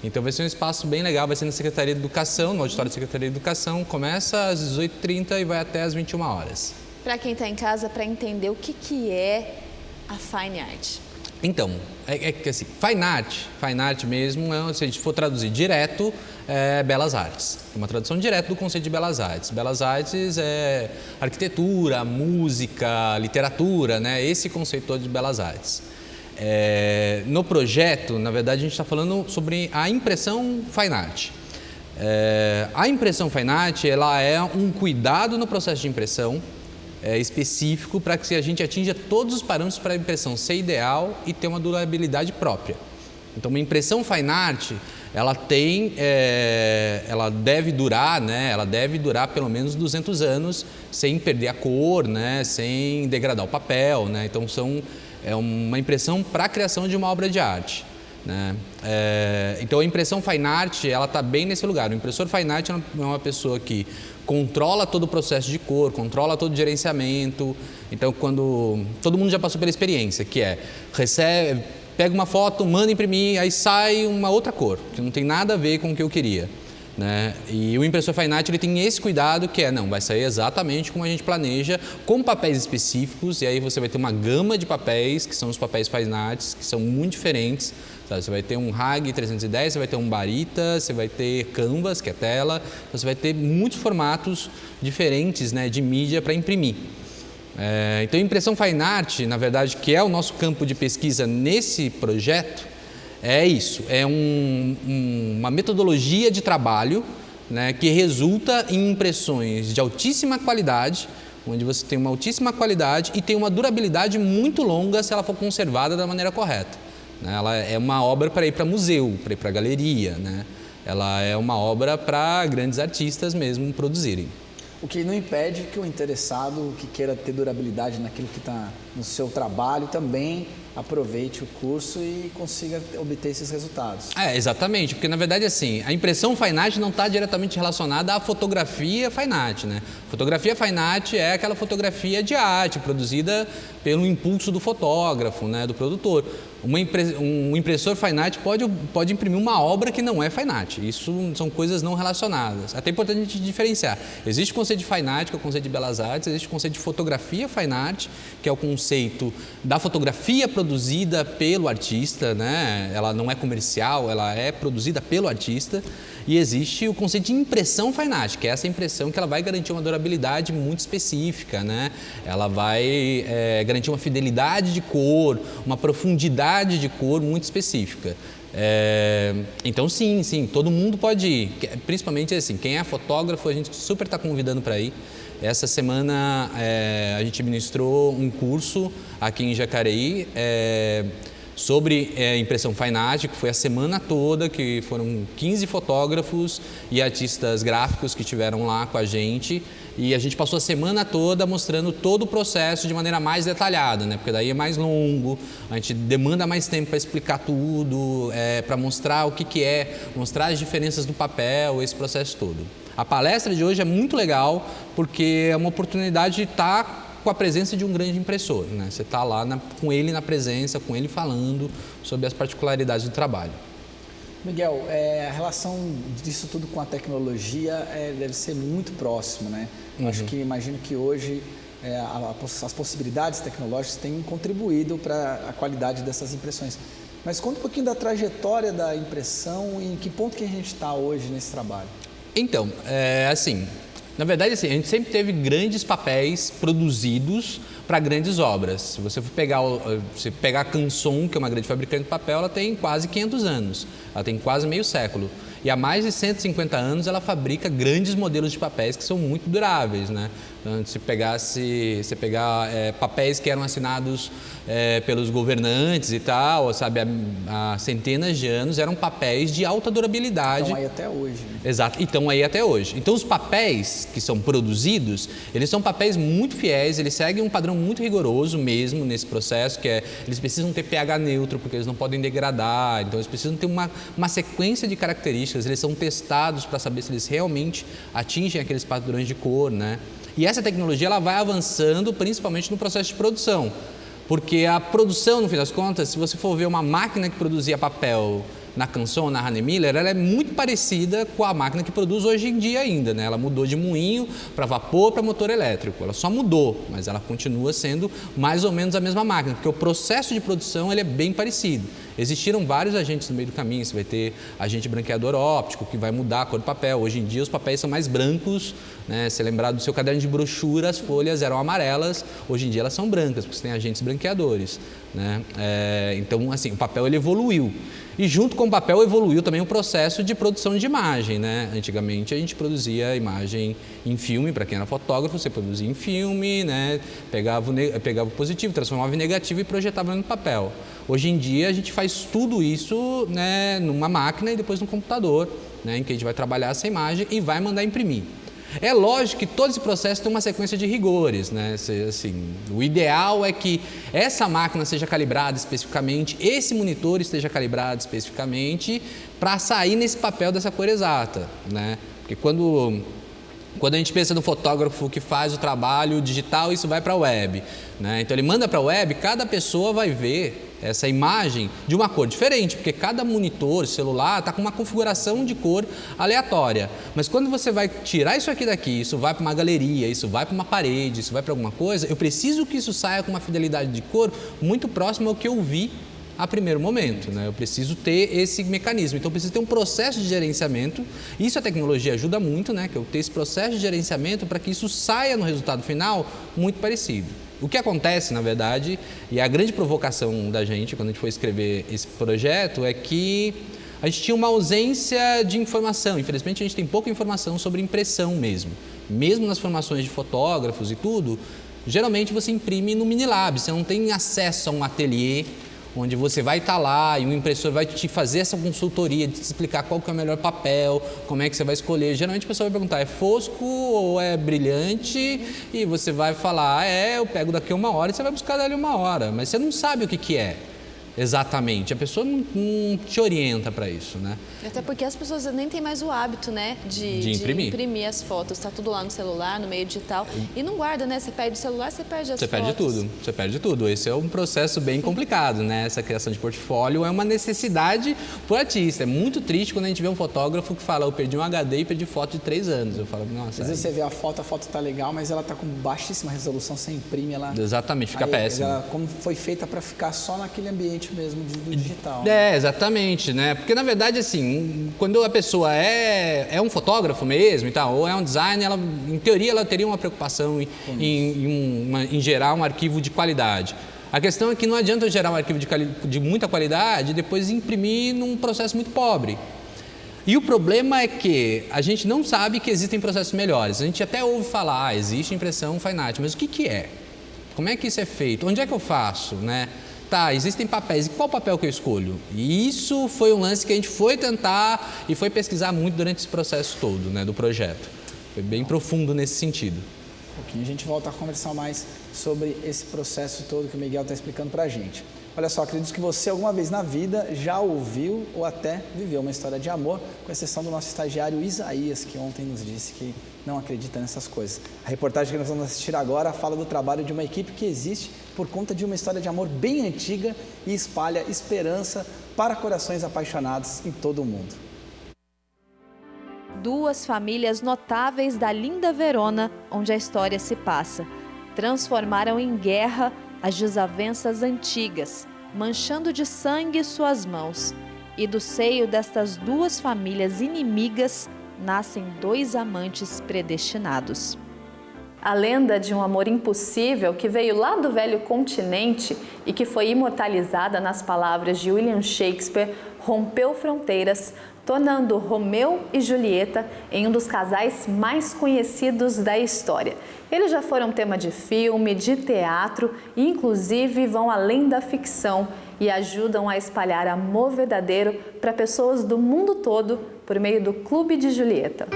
Então vai ser um espaço bem legal, vai ser na Secretaria de Educação, no auditório da Secretaria de Educação, começa às 18h30 e vai até às 21 horas. Para quem está em casa, para entender o que é a Fine Art. Então, que assim, Fine Art mesmo, se a gente for traduzir direto, é Belas Artes. É uma tradução direta do conceito de Belas Artes. Belas Artes é arquitetura, música, literatura, né? Esse conceito todo de Belas Artes. No projeto, na verdade, a gente está falando sobre a impressão Fine Art. A impressão Fine Art, ela é um cuidado no processo de impressão específico para que a gente atinja todos os parâmetros para a impressão ser ideal e ter uma durabilidade própria. Então, uma impressão Fine Art, ela deve durar, né? Ela deve durar pelo menos 200 anos sem perder a cor, né? Sem degradar o papel, né? Então, é uma impressão para a criação de uma obra de arte, né? Então, a impressão Fine Art, ela está bem nesse lugar. O impressor Fine Art é uma pessoa que controla todo o processo de cor, controla todo o gerenciamento. Então, quando todo mundo já passou pela experiência, que pega uma foto, manda imprimir, aí sai uma outra cor, que não tem nada a ver com o que eu queria, né? E o impressor Fine Art, ele tem esse cuidado que vai sair exatamente como a gente planeja, com papéis específicos, e aí você vai ter uma gama de papéis, que são os papéis Fine Arts, que são muito diferentes. Você vai ter um RAG 310, você vai ter um Barita, você vai ter Canvas, que é tela, você vai ter muitos formatos diferentes, né, de mídia para imprimir. Então, a impressão Fine Art, na verdade, que é o nosso campo de pesquisa nesse projeto, é isso, é uma metodologia de trabalho, né, que resulta em impressões de altíssima qualidade, onde você tem uma altíssima qualidade e tem uma durabilidade muito longa se ela for conservada da maneira correta. Ela é uma obra para ir para museu, para ir para galeria, né? Ela é uma obra para grandes artistas mesmo produzirem. O que não impede que o interessado que queira ter durabilidade naquilo que está no seu trabalho também aproveite o curso e consiga obter esses resultados. Exatamente, porque na verdade assim, a impressão Fine Art não está diretamente relacionada à fotografia Fine Art, né? Fotografia Fine Art é aquela fotografia de arte produzida pelo impulso do fotógrafo, né, do produtor. Um impressor Fine Art pode imprimir uma obra que não é Fine Art. Isso são coisas não relacionadas. Até é importante a gente diferenciar. Existe o conceito de Fine Art, que é o conceito de Belas Artes, existe o conceito de fotografia Fine Art, que é o conceito da fotografia produzida pelo artista, né? Ela não é comercial, ela é produzida pelo artista. E existe o conceito de impressão Fine Art, que é essa impressão que ela vai garantir uma durabilidade muito específica, né? Ela vai garantir uma fidelidade de cor, uma profundidade de cor muito específica. Então sim, todo mundo pode ir, principalmente assim, quem é fotógrafo a gente super está convidando para ir. Essa semana a gente ministrou um curso aqui em Jacareí sobre impressão Fine Art, que foi a semana toda, que foram 15 fotógrafos e artistas gráficos que estiveram lá com a gente. E a gente passou a semana toda mostrando todo o processo de maneira mais detalhada, né? Porque daí é mais longo, a gente demanda mais tempo para explicar tudo, para mostrar o que é, mostrar as diferenças do papel, esse processo todo. A palestra de hoje é muito legal, porque é uma oportunidade de estar com a presença de um grande impressor, né? Você está lá com ele na presença, com ele falando sobre as particularidades do trabalho. Miguel, a relação disso tudo com a tecnologia deve ser muito próximo, né? Imagino que hoje as possibilidades tecnológicas têm contribuído para a qualidade dessas impressões. Mas conta um pouquinho da trajetória da impressão e em que ponto que a gente está hoje nesse trabalho. Então, na verdade, assim, a gente sempre teve grandes papéis produzidos para grandes obras. Se você for pegar a Canson, que é uma grande fabricante de papel, ela tem quase 500 anos, ela tem quase meio século. E há mais de 150 anos ela fabrica grandes modelos de papéis que são muito duráveis, né? Então, se pegar papéis que eram assinados pelos governantes e tal, sabe, há centenas de anos, eram papéis de alta durabilidade. Estão aí até hoje. Né? Exato, e estão aí até hoje. Então, os papéis que são produzidos, eles são papéis muito fiéis, eles seguem um padrão muito rigoroso mesmo nesse processo, que é, eles precisam ter pH neutro, porque eles não podem degradar, então eles precisam ter uma sequência de características, eles são testados para saber se eles realmente atingem aqueles padrões de cor, né? E essa tecnologia ela vai avançando principalmente no processo de produção, porque a produção, no fim das contas, se você for ver uma máquina que produzia papel na Canson, na Hahnemüller, ela é muito parecida com a máquina que produz hoje em dia ainda, né? Ela mudou de moinho para vapor para motor elétrico, ela só mudou, mas ela continua sendo mais ou menos a mesma máquina, porque o processo de produção ele é bem parecido. Existiram vários agentes no meio do caminho, você vai ter agente branqueador óptico, que vai mudar a cor do papel. Hoje em dia os papéis são mais brancos, né? Se lembrar do seu caderno de brochura, as folhas eram amarelas, hoje em dia elas são brancas, porque você tem agentes branqueadores, né? Então, assim, o papel ele evoluiu. E junto com o papel evoluiu também o processo de produção de imagem, né? Antigamente a gente produzia imagem em filme, para quem era fotógrafo, você produzia em filme, né? Pegava o positivo, transformava em negativo e projetava no papel. Hoje em dia a gente faz tudo isso, né, numa máquina e depois no computador, né, em que a gente vai trabalhar essa imagem e vai mandar imprimir. É lógico que todo esse processo tem uma sequência de rigores, né? Assim, o ideal é que essa máquina seja calibrada especificamente, esse monitor esteja calibrado especificamente para sair nesse papel dessa cor exata, né? Porque quando a gente pensa no fotógrafo que faz o trabalho digital, isso vai para a web, né? Então ele manda para a web, cada pessoa vai ver essa imagem de uma cor diferente, porque cada monitor, celular, está com uma configuração de cor aleatória. Mas quando você vai tirar isso aqui daqui, isso vai para uma galeria, isso vai para uma parede, isso vai para alguma coisa, eu preciso que isso saia com uma fidelidade de cor muito próxima ao que eu vi a primeiro momento, né? Eu preciso ter esse mecanismo, então eu preciso ter um processo de gerenciamento. Isso a tecnologia ajuda muito, né? Que eu ter esse processo de gerenciamento para que isso saia no resultado final muito parecido. O que acontece, na verdade, e a grande provocação da gente quando a gente foi escrever esse projeto é que a gente tinha uma ausência de informação. Infelizmente, a gente tem pouca informação sobre impressão mesmo. Mesmo nas formações de fotógrafos e tudo, geralmente você imprime no Minilab, você não tem acesso a um ateliê onde você vai estar lá e o impressor vai te fazer essa consultoria, de te explicar qual que é o melhor papel, como é que você vai escolher. Geralmente a pessoa vai perguntar, é fosco ou é brilhante? E você vai falar, eu pego daqui 1 hora e você vai buscar dali 1 hora. Mas você não sabe o que é exatamente, a pessoa não te orienta para isso, né? Até porque as pessoas nem têm mais o hábito, né, de imprimir as fotos, está tudo lá no celular, no meio digital, e não guarda, né? Você perde o celular, você perde as fotos. Você perde tudo. Esse é um processo bem complicado, né? Essa criação de portfólio é uma necessidade para o artista. É muito triste quando a gente vê um fotógrafo que fala, eu perdi um HD e perdi foto de 3 anos. Eu falo, nossa. Às vezes você vê a foto tá legal, mas ela tá com baixíssima resolução, você imprime ela. Exatamente, fica péssimo. Ela, como foi feita para ficar só naquele ambiente mesmo do digital. Exatamente, né? Porque na verdade, assim, quando a pessoa é um fotógrafo mesmo e tal, ou é um designer, ela, em teoria, ela teria uma preocupação em gerar um arquivo de qualidade. A questão é que não adianta eu gerar um arquivo de muita qualidade e depois imprimir num processo muito pobre. E o problema é que a gente não sabe que existem processos melhores. A gente até ouve falar, existe impressão fine art, mas o que é? Como é que isso é feito? Onde é que eu faço, né? Tá, existem papéis, e qual papel que eu escolho? E isso foi um lance que a gente foi tentar e foi pesquisar muito durante esse processo todo, né, do projeto. Foi bem profundo nesse sentido. Um pouquinho, a gente volta a conversar mais sobre esse processo todo que o Miguel está explicando para a gente. Olha só, acredito que você alguma vez na vida já ouviu ou até viveu uma história de amor, com exceção do nosso estagiário Isaías, que ontem nos disse que não acredita nessas coisas. A reportagem que nós vamos assistir agora fala do trabalho de uma equipe que existe por conta de uma história de amor bem antiga e espalha esperança para corações apaixonados em todo o mundo. 2 famílias notáveis da linda Verona, onde a história se passa, transformaram em guerra as desavenças antigas, manchando de sangue suas mãos. E do seio destas 2 famílias inimigas nascem 2 amantes predestinados. A lenda de um amor impossível que veio lá do velho continente e que foi imortalizada nas palavras de William Shakespeare rompeu fronteiras, tornando Romeu e Julieta em um dos casais mais conhecidos da história. Eles já foram tema de filme, de teatro e inclusive vão além da ficção e ajudam a espalhar amor verdadeiro para pessoas do mundo todo por meio do Clube de Julieta.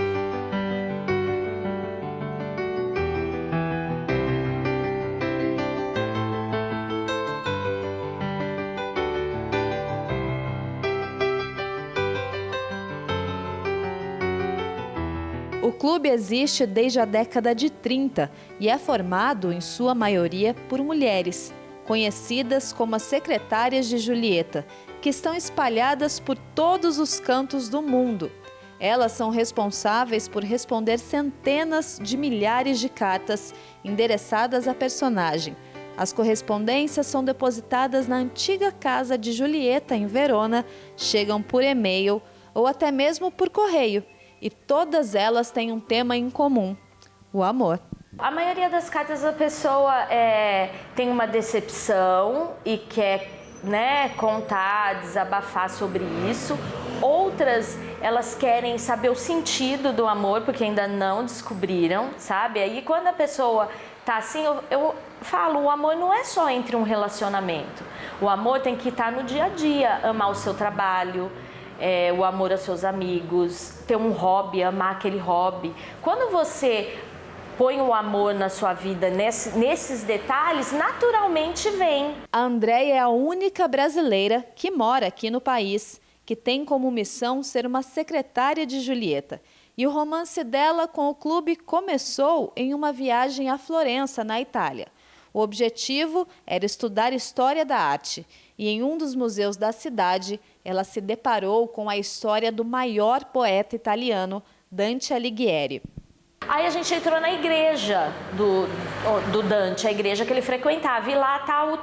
O clube existe desde a década de 30 e é formado, em sua maioria, por mulheres, conhecidas como as secretárias de Julieta, que estão espalhadas por todos os cantos do mundo. Elas são responsáveis por responder centenas de milhares de cartas endereçadas à personagem. As correspondências são depositadas na antiga casa de Julieta, em Verona, chegam por e-mail ou até mesmo por correio. E todas elas têm um tema em comum: o amor. A maioria das cartas a pessoa tem uma decepção e quer, contar, desabafar sobre isso. Outras, elas querem saber o sentido do amor, porque ainda não descobriram, sabe? Aí quando a pessoa tá assim, eu falo, o amor não é só entre um relacionamento. O amor tem que estar no dia a dia, amar o seu trabalho, o amor aos seus amigos, ter um hobby, amar aquele hobby. Quando você põe o amor na sua vida nesses detalhes, naturalmente vem. A Andréia é a única brasileira que mora aqui no país, que tem como missão ser uma secretária de Julieta. E o romance dela com o clube começou em uma viagem a Florença, na Itália. O objetivo era estudar história da arte. E em um dos museus da cidade, ela se deparou com a história do maior poeta italiano, Dante Alighieri. Aí a gente entrou na igreja do Dante, a igreja que ele frequentava, e lá está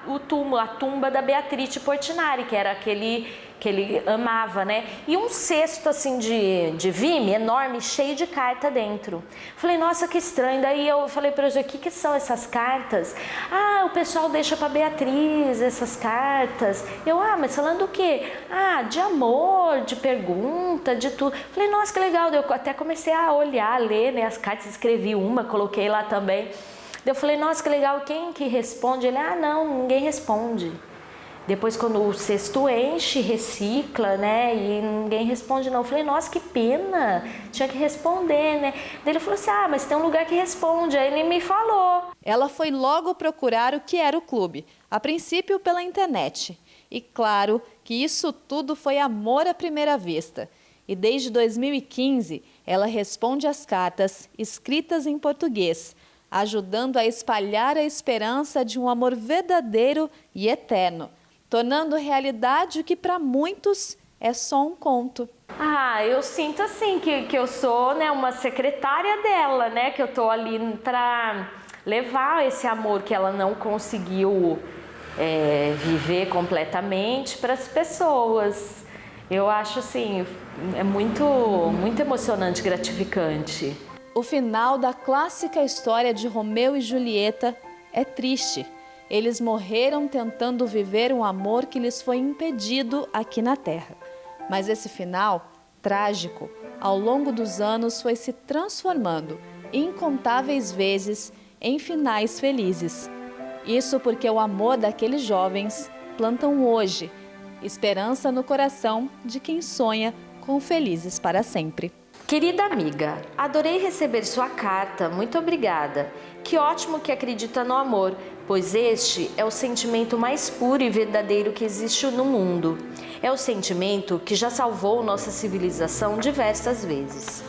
o túmulo, a tumba da Beatrice Portinari, que era aquele que ele amava, né? E um cesto assim de vime enorme, cheio de carta dentro. Falei, nossa, que estranho. Daí eu falei para ele, o que são essas cartas? Ah, o pessoal deixa para Beatriz essas cartas. Mas falando do quê? De amor, de pergunta, de tudo. Falei, nossa, que legal. Eu até comecei a olhar, a ler, né, as cartas, escrevi uma, coloquei lá também. Eu falei, nossa, que legal, quem que responde? Ele, não, ninguém responde. Depois, quando o cesto enche, recicla, né? E ninguém responde, não. Eu falei, nossa, que pena, tinha que responder, né? Daí ele falou assim, mas tem um lugar que responde. Aí ele me falou. Ela foi logo procurar o que era o clube, a princípio pela internet. E claro que isso tudo foi amor à primeira vista. E desde 2015, ela responde às cartas escritas em português, ajudando a espalhar a esperança de um amor verdadeiro e eterno, tornando realidade o que para muitos é só um conto. Eu sinto assim que eu sou, né, uma secretária dela, né, que eu tô ali para levar esse amor que ela não conseguiu viver completamente para as pessoas. Eu acho assim, é muito emocionante, gratificante. O final da clássica história de Romeu e Julieta é triste. Eles morreram tentando viver um amor que lhes foi impedido aqui na Terra. Mas esse final, trágico, ao longo dos anos foi se transformando incontáveis vezes em finais felizes. Isso porque o amor daqueles jovens plantam hoje esperança no coração de quem sonha com felizes para sempre. Querida amiga, adorei receber sua carta, muito obrigada. Que ótimo que acredita no amor, pois este é o sentimento mais puro e verdadeiro que existe no mundo. É o sentimento que já salvou nossa civilização diversas vezes.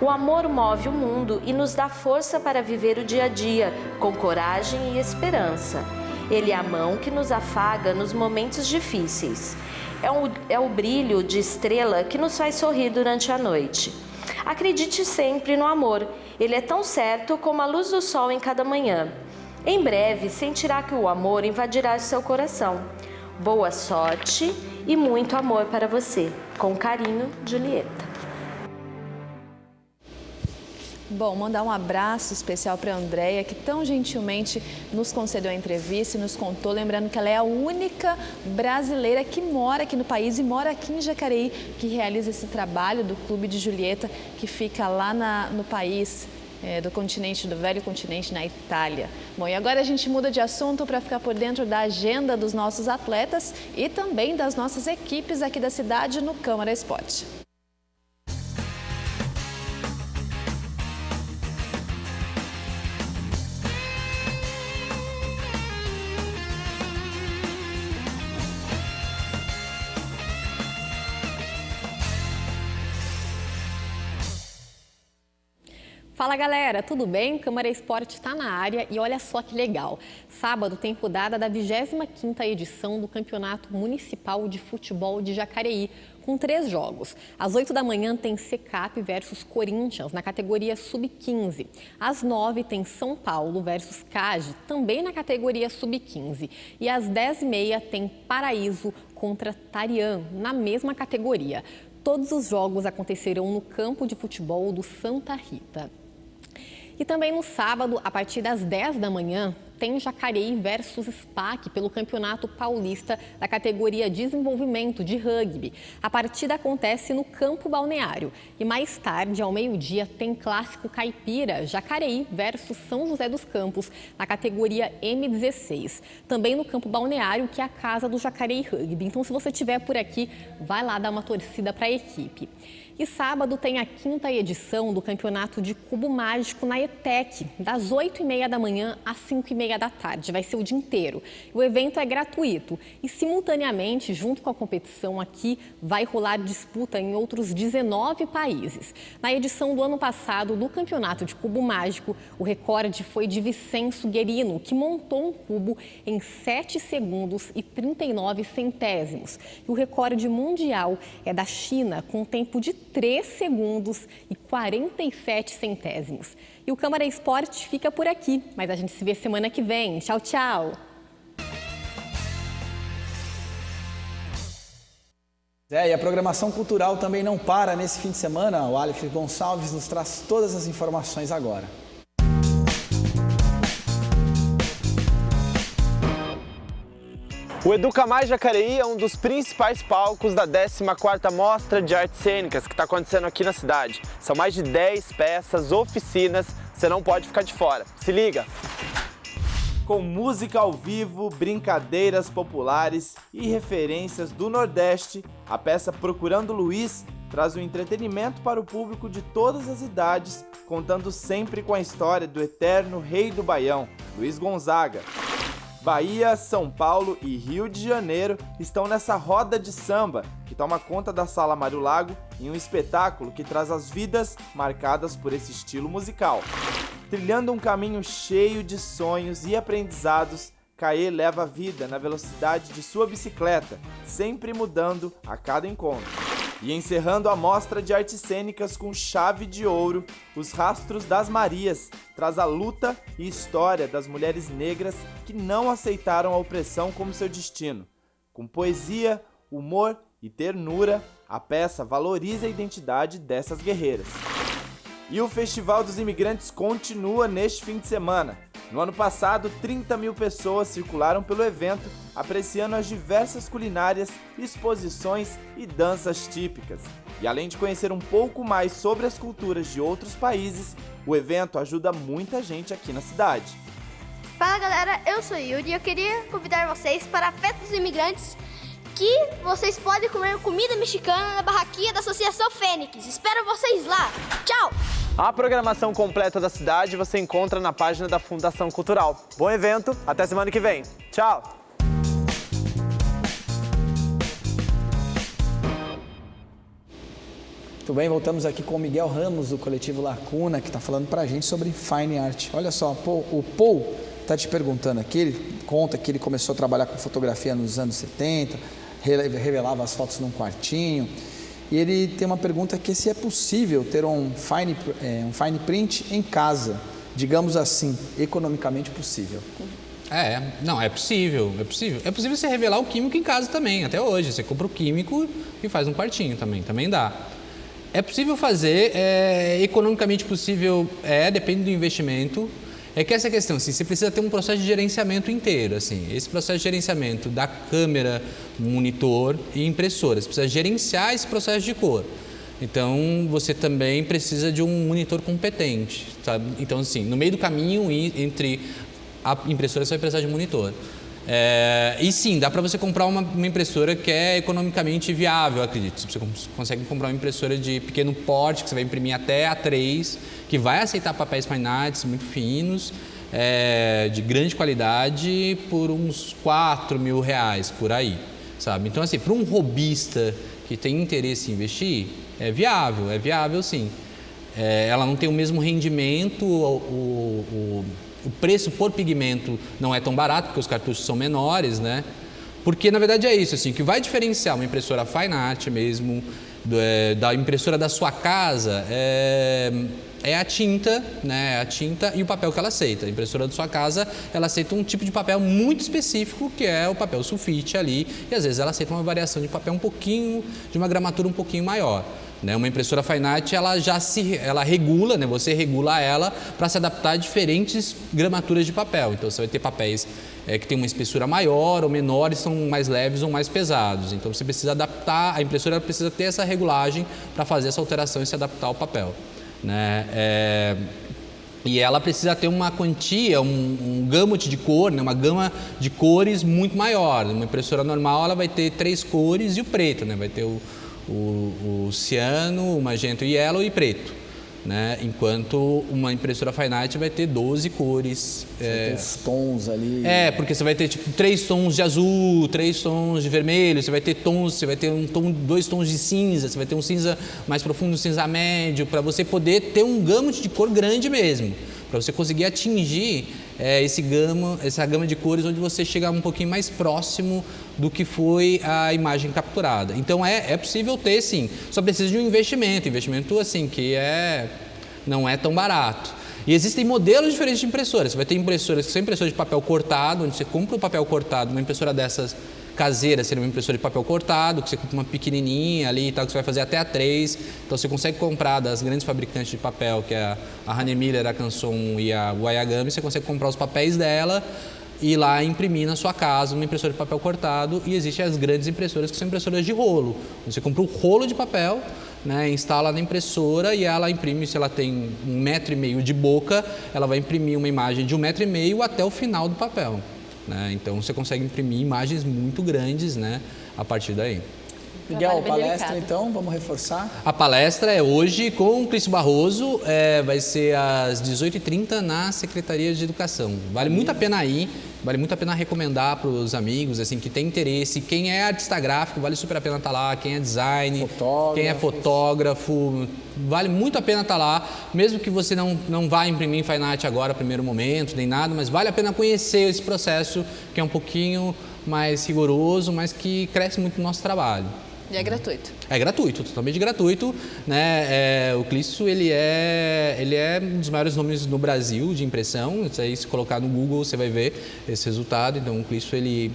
O amor move o mundo e nos dá força para viver o dia a dia, com coragem e esperança. Ele é a mão que nos afaga nos momentos difíceis. É o brilho de estrela que nos faz sorrir durante a noite. Acredite sempre no amor. Ele é tão certo como a luz do sol em cada manhã. Em breve, sentirá que o amor invadirá seu coração. Boa sorte e muito amor para você. Com carinho, Julieta. Bom, mandar um abraço especial para a Andréia, que tão gentilmente nos concedeu a entrevista e nos contou, lembrando que ela é a única brasileira que mora aqui no país e mora aqui em Jacareí, que realiza esse trabalho do Clube de Julieta, que fica lá no país do continente, do velho continente, na Itália. Bom, e agora a gente muda de assunto para ficar por dentro da agenda dos nossos atletas e também das nossas equipes aqui da cidade no Câmara Esporte. Fala galera, tudo bem? Câmara Esporte está na área e olha só que legal. Sábado tem rodada da 25ª edição do Campeonato Municipal de Futebol de Jacareí, com 3 jogos. Às 8 da manhã tem Secap versus Corinthians, na categoria Sub-15. Às 9 tem São Paulo versus CAGE, também na categoria Sub-15. E às 10h30 tem Paraíso contra Tarian, na mesma categoria. Todos os jogos acontecerão no campo de futebol do Santa Rita. E também no sábado, a partir das 10 da manhã, tem Jacareí versus SPAC pelo Campeonato Paulista da categoria Desenvolvimento de Rugby. A partida acontece no Campo Balneário. E mais tarde, ao meio-dia, tem Clássico Caipira, Jacareí versus São José dos Campos, na categoria M16. Também no Campo Balneário, que é a casa do Jacareí Rugby. Então, se você estiver por aqui, vai lá dar uma torcida para a equipe. E sábado tem a 5ª edição do Campeonato de Cubo Mágico na ETEC, das 8h30 da manhã às 5h30 da tarde. Vai ser o dia inteiro. O evento é gratuito e, simultaneamente, junto com a competição aqui, vai rolar disputa em outros 19 países. Na edição do ano passado do Campeonato de Cubo Mágico, o recorde foi de Vicenço Guerino, que montou um cubo em 7 segundos e 39 centésimos. E o recorde mundial é da China, com um tempo de 3 segundos e 47 centésimos. E o Câmara Esporte fica por aqui, mas a gente se vê semana que vem. Tchau, tchau! E a programação cultural também não para nesse fim de semana. O Aleph Gonçalves nos traz todas as informações agora. O Educa Mais Jacareí é um dos principais palcos da 14ª Mostra de Artes Cênicas que está acontecendo aqui na cidade. São mais de 10 peças, oficinas, você não pode ficar de fora. Se liga! Com música ao vivo, brincadeiras populares e referências do Nordeste, a peça Procurando Luiz traz o entretenimento para o público de todas as idades, contando sempre com a história do eterno rei do Baião, Luiz Gonzaga. Bahia, São Paulo e Rio de Janeiro estão nessa roda de samba que toma conta da Sala Mário Lago em um espetáculo que traz as vidas marcadas por esse estilo musical. Trilhando um caminho cheio de sonhos e aprendizados, Caê leva a vida na velocidade de sua bicicleta, sempre mudando a cada encontro. E encerrando a mostra de artes cênicas com chave de ouro, Os Rastros das Marias traz a luta e história das mulheres negras que não aceitaram a opressão como seu destino. Com poesia, humor e ternura, a peça valoriza a identidade dessas guerreiras. E o Festival dos Imigrantes continua neste fim de semana. No ano passado, 30 mil pessoas circularam pelo evento, apreciando as diversas culinárias, exposições e danças típicas. E além de conhecer um pouco mais sobre as culturas de outros países, o evento ajuda muita gente aqui na cidade. Fala galera, eu sou Yuri e eu queria convidar vocês para a Festa dos Imigrantes, que vocês podem comer comida mexicana na barraquinha da Associação Fênix. Espero vocês lá. Tchau! A programação completa da cidade você encontra na página da Fundação Cultural. Bom evento, até semana que vem. Tchau! Muito bem, voltamos aqui com o Miguel Ramos, do coletivo Lacuna, que está falando para a gente sobre Fine Art. Olha só, o Paul está te perguntando aqui, ele conta que ele começou a trabalhar com fotografia nos anos 70, revelava as fotos num quartinho. E ele tem uma pergunta que se é possível ter um fine print em casa, digamos assim, economicamente possível. Não, é possível. É possível você revelar o químico em casa também, até hoje. Você compra o químico e faz um quartinho também dá. É possível fazer, economicamente possível, depende do investimento. É que essa questão, assim, você precisa ter um processo de gerenciamento inteiro, assim. Esse processo de gerenciamento da câmera, monitor e impressora. Você precisa gerenciar esse processo de cor. Então, você também precisa de um monitor competente, sabe? Então, assim, no meio do caminho entre a impressora, você vai precisar de um monitor. E sim, dá para você comprar uma impressora que é economicamente viável, acredito. Você consegue comprar uma impressora de pequeno porte, que você vai imprimir até A3, que vai aceitar papéis fine arts muito finos, de grande qualidade, por uns R$4.000 por aí, sabe? Então, assim, para um hobbyista que tem interesse em investir, é viável sim. Ela não tem o mesmo rendimento, o preço por pigmento não é tão barato, porque os cartuchos são menores, né? Porque, na verdade, é isso, assim, o que vai diferenciar uma impressora fine art mesmo, da impressora da sua casa, é a tinta, né? A tinta e o papel que ela aceita. A impressora da sua casa, ela aceita um tipo de papel muito específico, que é o papel sulfite ali, e às vezes ela aceita uma variação de papel de uma gramatura um pouquinho maior. Uma impressora fine art, ela regula, né? Você regula ela para se adaptar a diferentes gramaturas de papel. Então, você vai ter papéis que tem uma espessura maior ou menores, são mais leves ou mais pesados. Então, você precisa adaptar, a impressora precisa ter essa regulagem para fazer essa alteração e se adaptar ao papel, né? E ela precisa ter uma quantia, um gamut de cor, né? Uma gama de cores muito maior. Uma impressora normal, ela vai ter 3 cores e o preto, né? Vai ter o ciano, o magenta, o yellow e preto, né? Enquanto uma impressora fine art vai ter 12 cores. Tem os tons ali. Porque você vai ter tipo 3 tons de azul, 3 tons de vermelho, você vai ter 2 tons de cinza, você vai ter um cinza mais profundo, um cinza médio, para você poder ter um gamut de cor grande mesmo, para você conseguir atingir essa gama de cores onde você chega um pouquinho mais próximo do que foi a imagem capturada. Então é possível ter, sim, só precisa de um investimento assim, que não é tão barato. E existem modelos diferentes de impressoras. Você vai ter impressoras que são impressoras de papel cortado, onde você compra o papel cortado, uma impressora dessas caseira seria uma impressora de papel cortado, que você compra uma pequenininha ali e tal, que você vai fazer até A3. Então, você consegue comprar das grandes fabricantes de papel, que é a Hahnemüller, a Canson e a Guayagami, você consegue comprar os papéis dela e ir lá imprimir na sua casa uma impressora de papel cortado. E existem as grandes impressoras, que são impressoras de rolo. Você compra um rolo de papel, né, instala na impressora e ela imprime, se ela tem 1,5 m de boca, ela vai imprimir uma imagem de 1,5 m até o final do papel. Né? Então, você consegue imprimir imagens muito grandes, né, a partir daí. Miguel, palestra então, vamos reforçar? A palestra é hoje com o Clício Barroso, vai ser às 18h30 na Secretaria de Educação. Vale muito a pena ir, vale muito a pena recomendar para os amigos, assim, que tem interesse. Quem é artista gráfico, vale super a pena estar lá. Quem é design, quem é fotógrafo, vale muito a pena estar lá. Mesmo que você não vá imprimir em Fine Art agora, primeiro momento, nem nada, mas vale a pena conhecer esse processo, que é um pouquinho mais rigoroso, mas que cresce muito o nosso trabalho. E é gratuito. É gratuito, totalmente gratuito, né? O Clício, ele é um dos maiores nomes no Brasil de impressão. Isso aí, se colocar no Google, você vai ver esse resultado. Então, o Clício, ele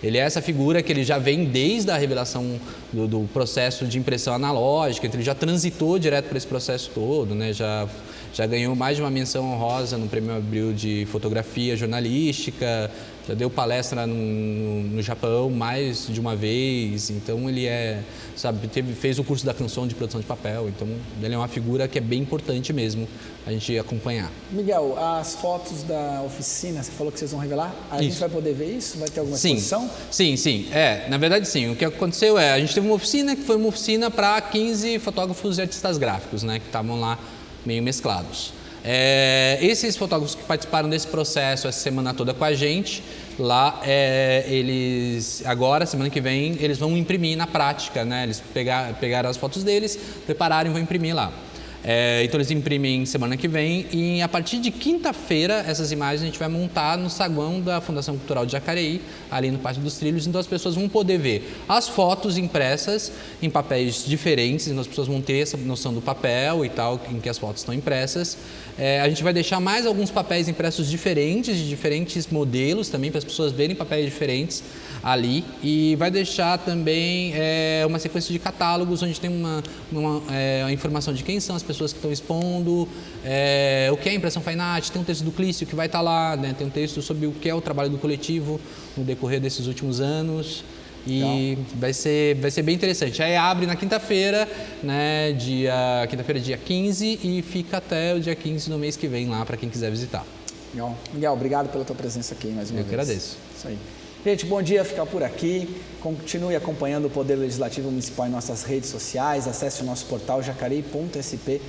é essa figura que ele já vem desde a revelação do processo de impressão analógica. Então, ele já transitou direto para esse processo todo, né? Já ganhou mais de uma menção honrosa no Prêmio Abril de Fotografia Jornalística, já deu palestra no Japão mais de uma vez. Então, ele fez o curso da Canson de produção de papel. Então, ele é uma figura que é bem importante mesmo a gente acompanhar. Miguel, as fotos da oficina, você falou que vocês vão revelar? A gente vai poder ver isso? Vai ter alguma exposição? Sim. Na verdade, sim. O que aconteceu a gente teve uma oficina que foi uma oficina para 15 fotógrafos e artistas gráficos, né, que estavam lá meio mesclados. Esses fotógrafos que participaram desse processo essa semana toda com a gente, lá eles, agora, semana que vem, eles vão imprimir na prática, né? Eles pegaram as fotos deles, prepararam e vão imprimir lá. Então eles imprimem semana que vem e a partir de quinta-feira essas imagens a gente vai montar no saguão da Fundação Cultural de Jacareí, ali no Pátio dos Trilhos, então as pessoas vão poder ver as fotos impressas em papéis diferentes, então as pessoas vão ter essa noção do papel e tal, em que as fotos estão impressas. A gente vai deixar mais alguns papéis impressos diferentes, de diferentes modelos também, para as pessoas verem papéis diferentes ali, e vai deixar também uma sequência de catálogos onde tem uma informação de quem são as pessoas que estão expondo, o que é impressão fine art, tem um texto do Clício que vai estar lá, né? Tem um texto sobre o que é o trabalho do coletivo no decorrer desses últimos anos. E vai ser bem interessante. Aí abre na quinta-feira, né, dia 15 e fica até o dia 15 do mês que vem lá para quem quiser visitar. Legal. Miguel, obrigado pela tua presença aqui mais uma vez. Eu que agradeço. Isso aí. Gente, bom dia, ficar por aqui. Continue acompanhando o Poder Legislativo Municipal em nossas redes sociais. Acesse o nosso portal jacareí.sp.leg.br.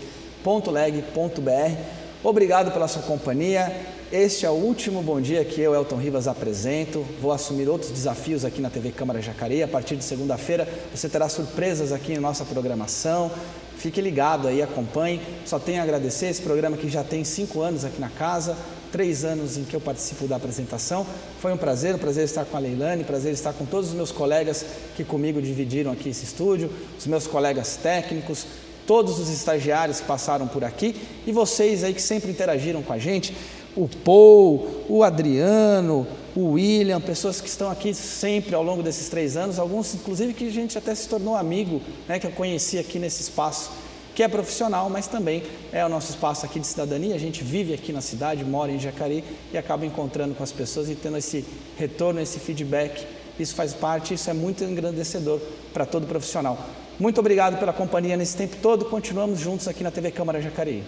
Obrigado pela sua companhia. Este é o último Bom Dia que eu, Elton Rivas, apresento. Vou assumir outros desafios aqui na TV Câmara Jacareí. A partir de segunda-feira você terá surpresas aqui em nossa programação. Fique ligado aí, acompanhe. Só tenho a agradecer esse programa que já tem 5 anos aqui na casa, 3 anos em que eu participo da apresentação. Foi um prazer estar com a Leilane, prazer estar com todos os meus colegas que comigo dividiram aqui esse estúdio, os meus colegas técnicos, todos os estagiários que passaram por aqui e vocês aí que sempre interagiram com a gente, o Paul, o Adriano, o William, pessoas que estão aqui sempre ao longo desses 3 anos, alguns inclusive que a gente até se tornou amigo, né, que eu conheci aqui nesse espaço, que é profissional, mas também é o nosso espaço aqui de cidadania. A gente vive aqui na cidade, mora em Jacareí e acaba encontrando com as pessoas e tendo esse retorno, esse feedback. Isso faz parte, isso é muito engrandecedor para todo profissional. Muito obrigado pela companhia nesse tempo todo. Continuamos juntos aqui na TV Câmara Jacareí.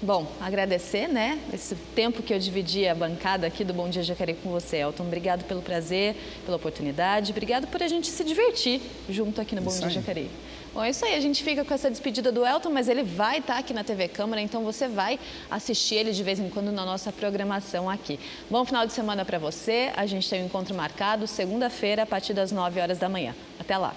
Bom, agradecer, né, esse tempo que eu dividi a bancada aqui do Bom Dia Jacareí com você, Elton. Obrigado pelo prazer, pela oportunidade, obrigado por a gente se divertir junto aqui no Bom Dia Jacareí. Bom, é isso aí, a gente fica com essa despedida do Elton, mas ele vai estar aqui na TV Câmara, então você vai assistir ele de vez em quando na nossa programação aqui. Bom final de semana para você, a gente tem um encontro marcado segunda-feira a partir das 9 horas da manhã. Até lá!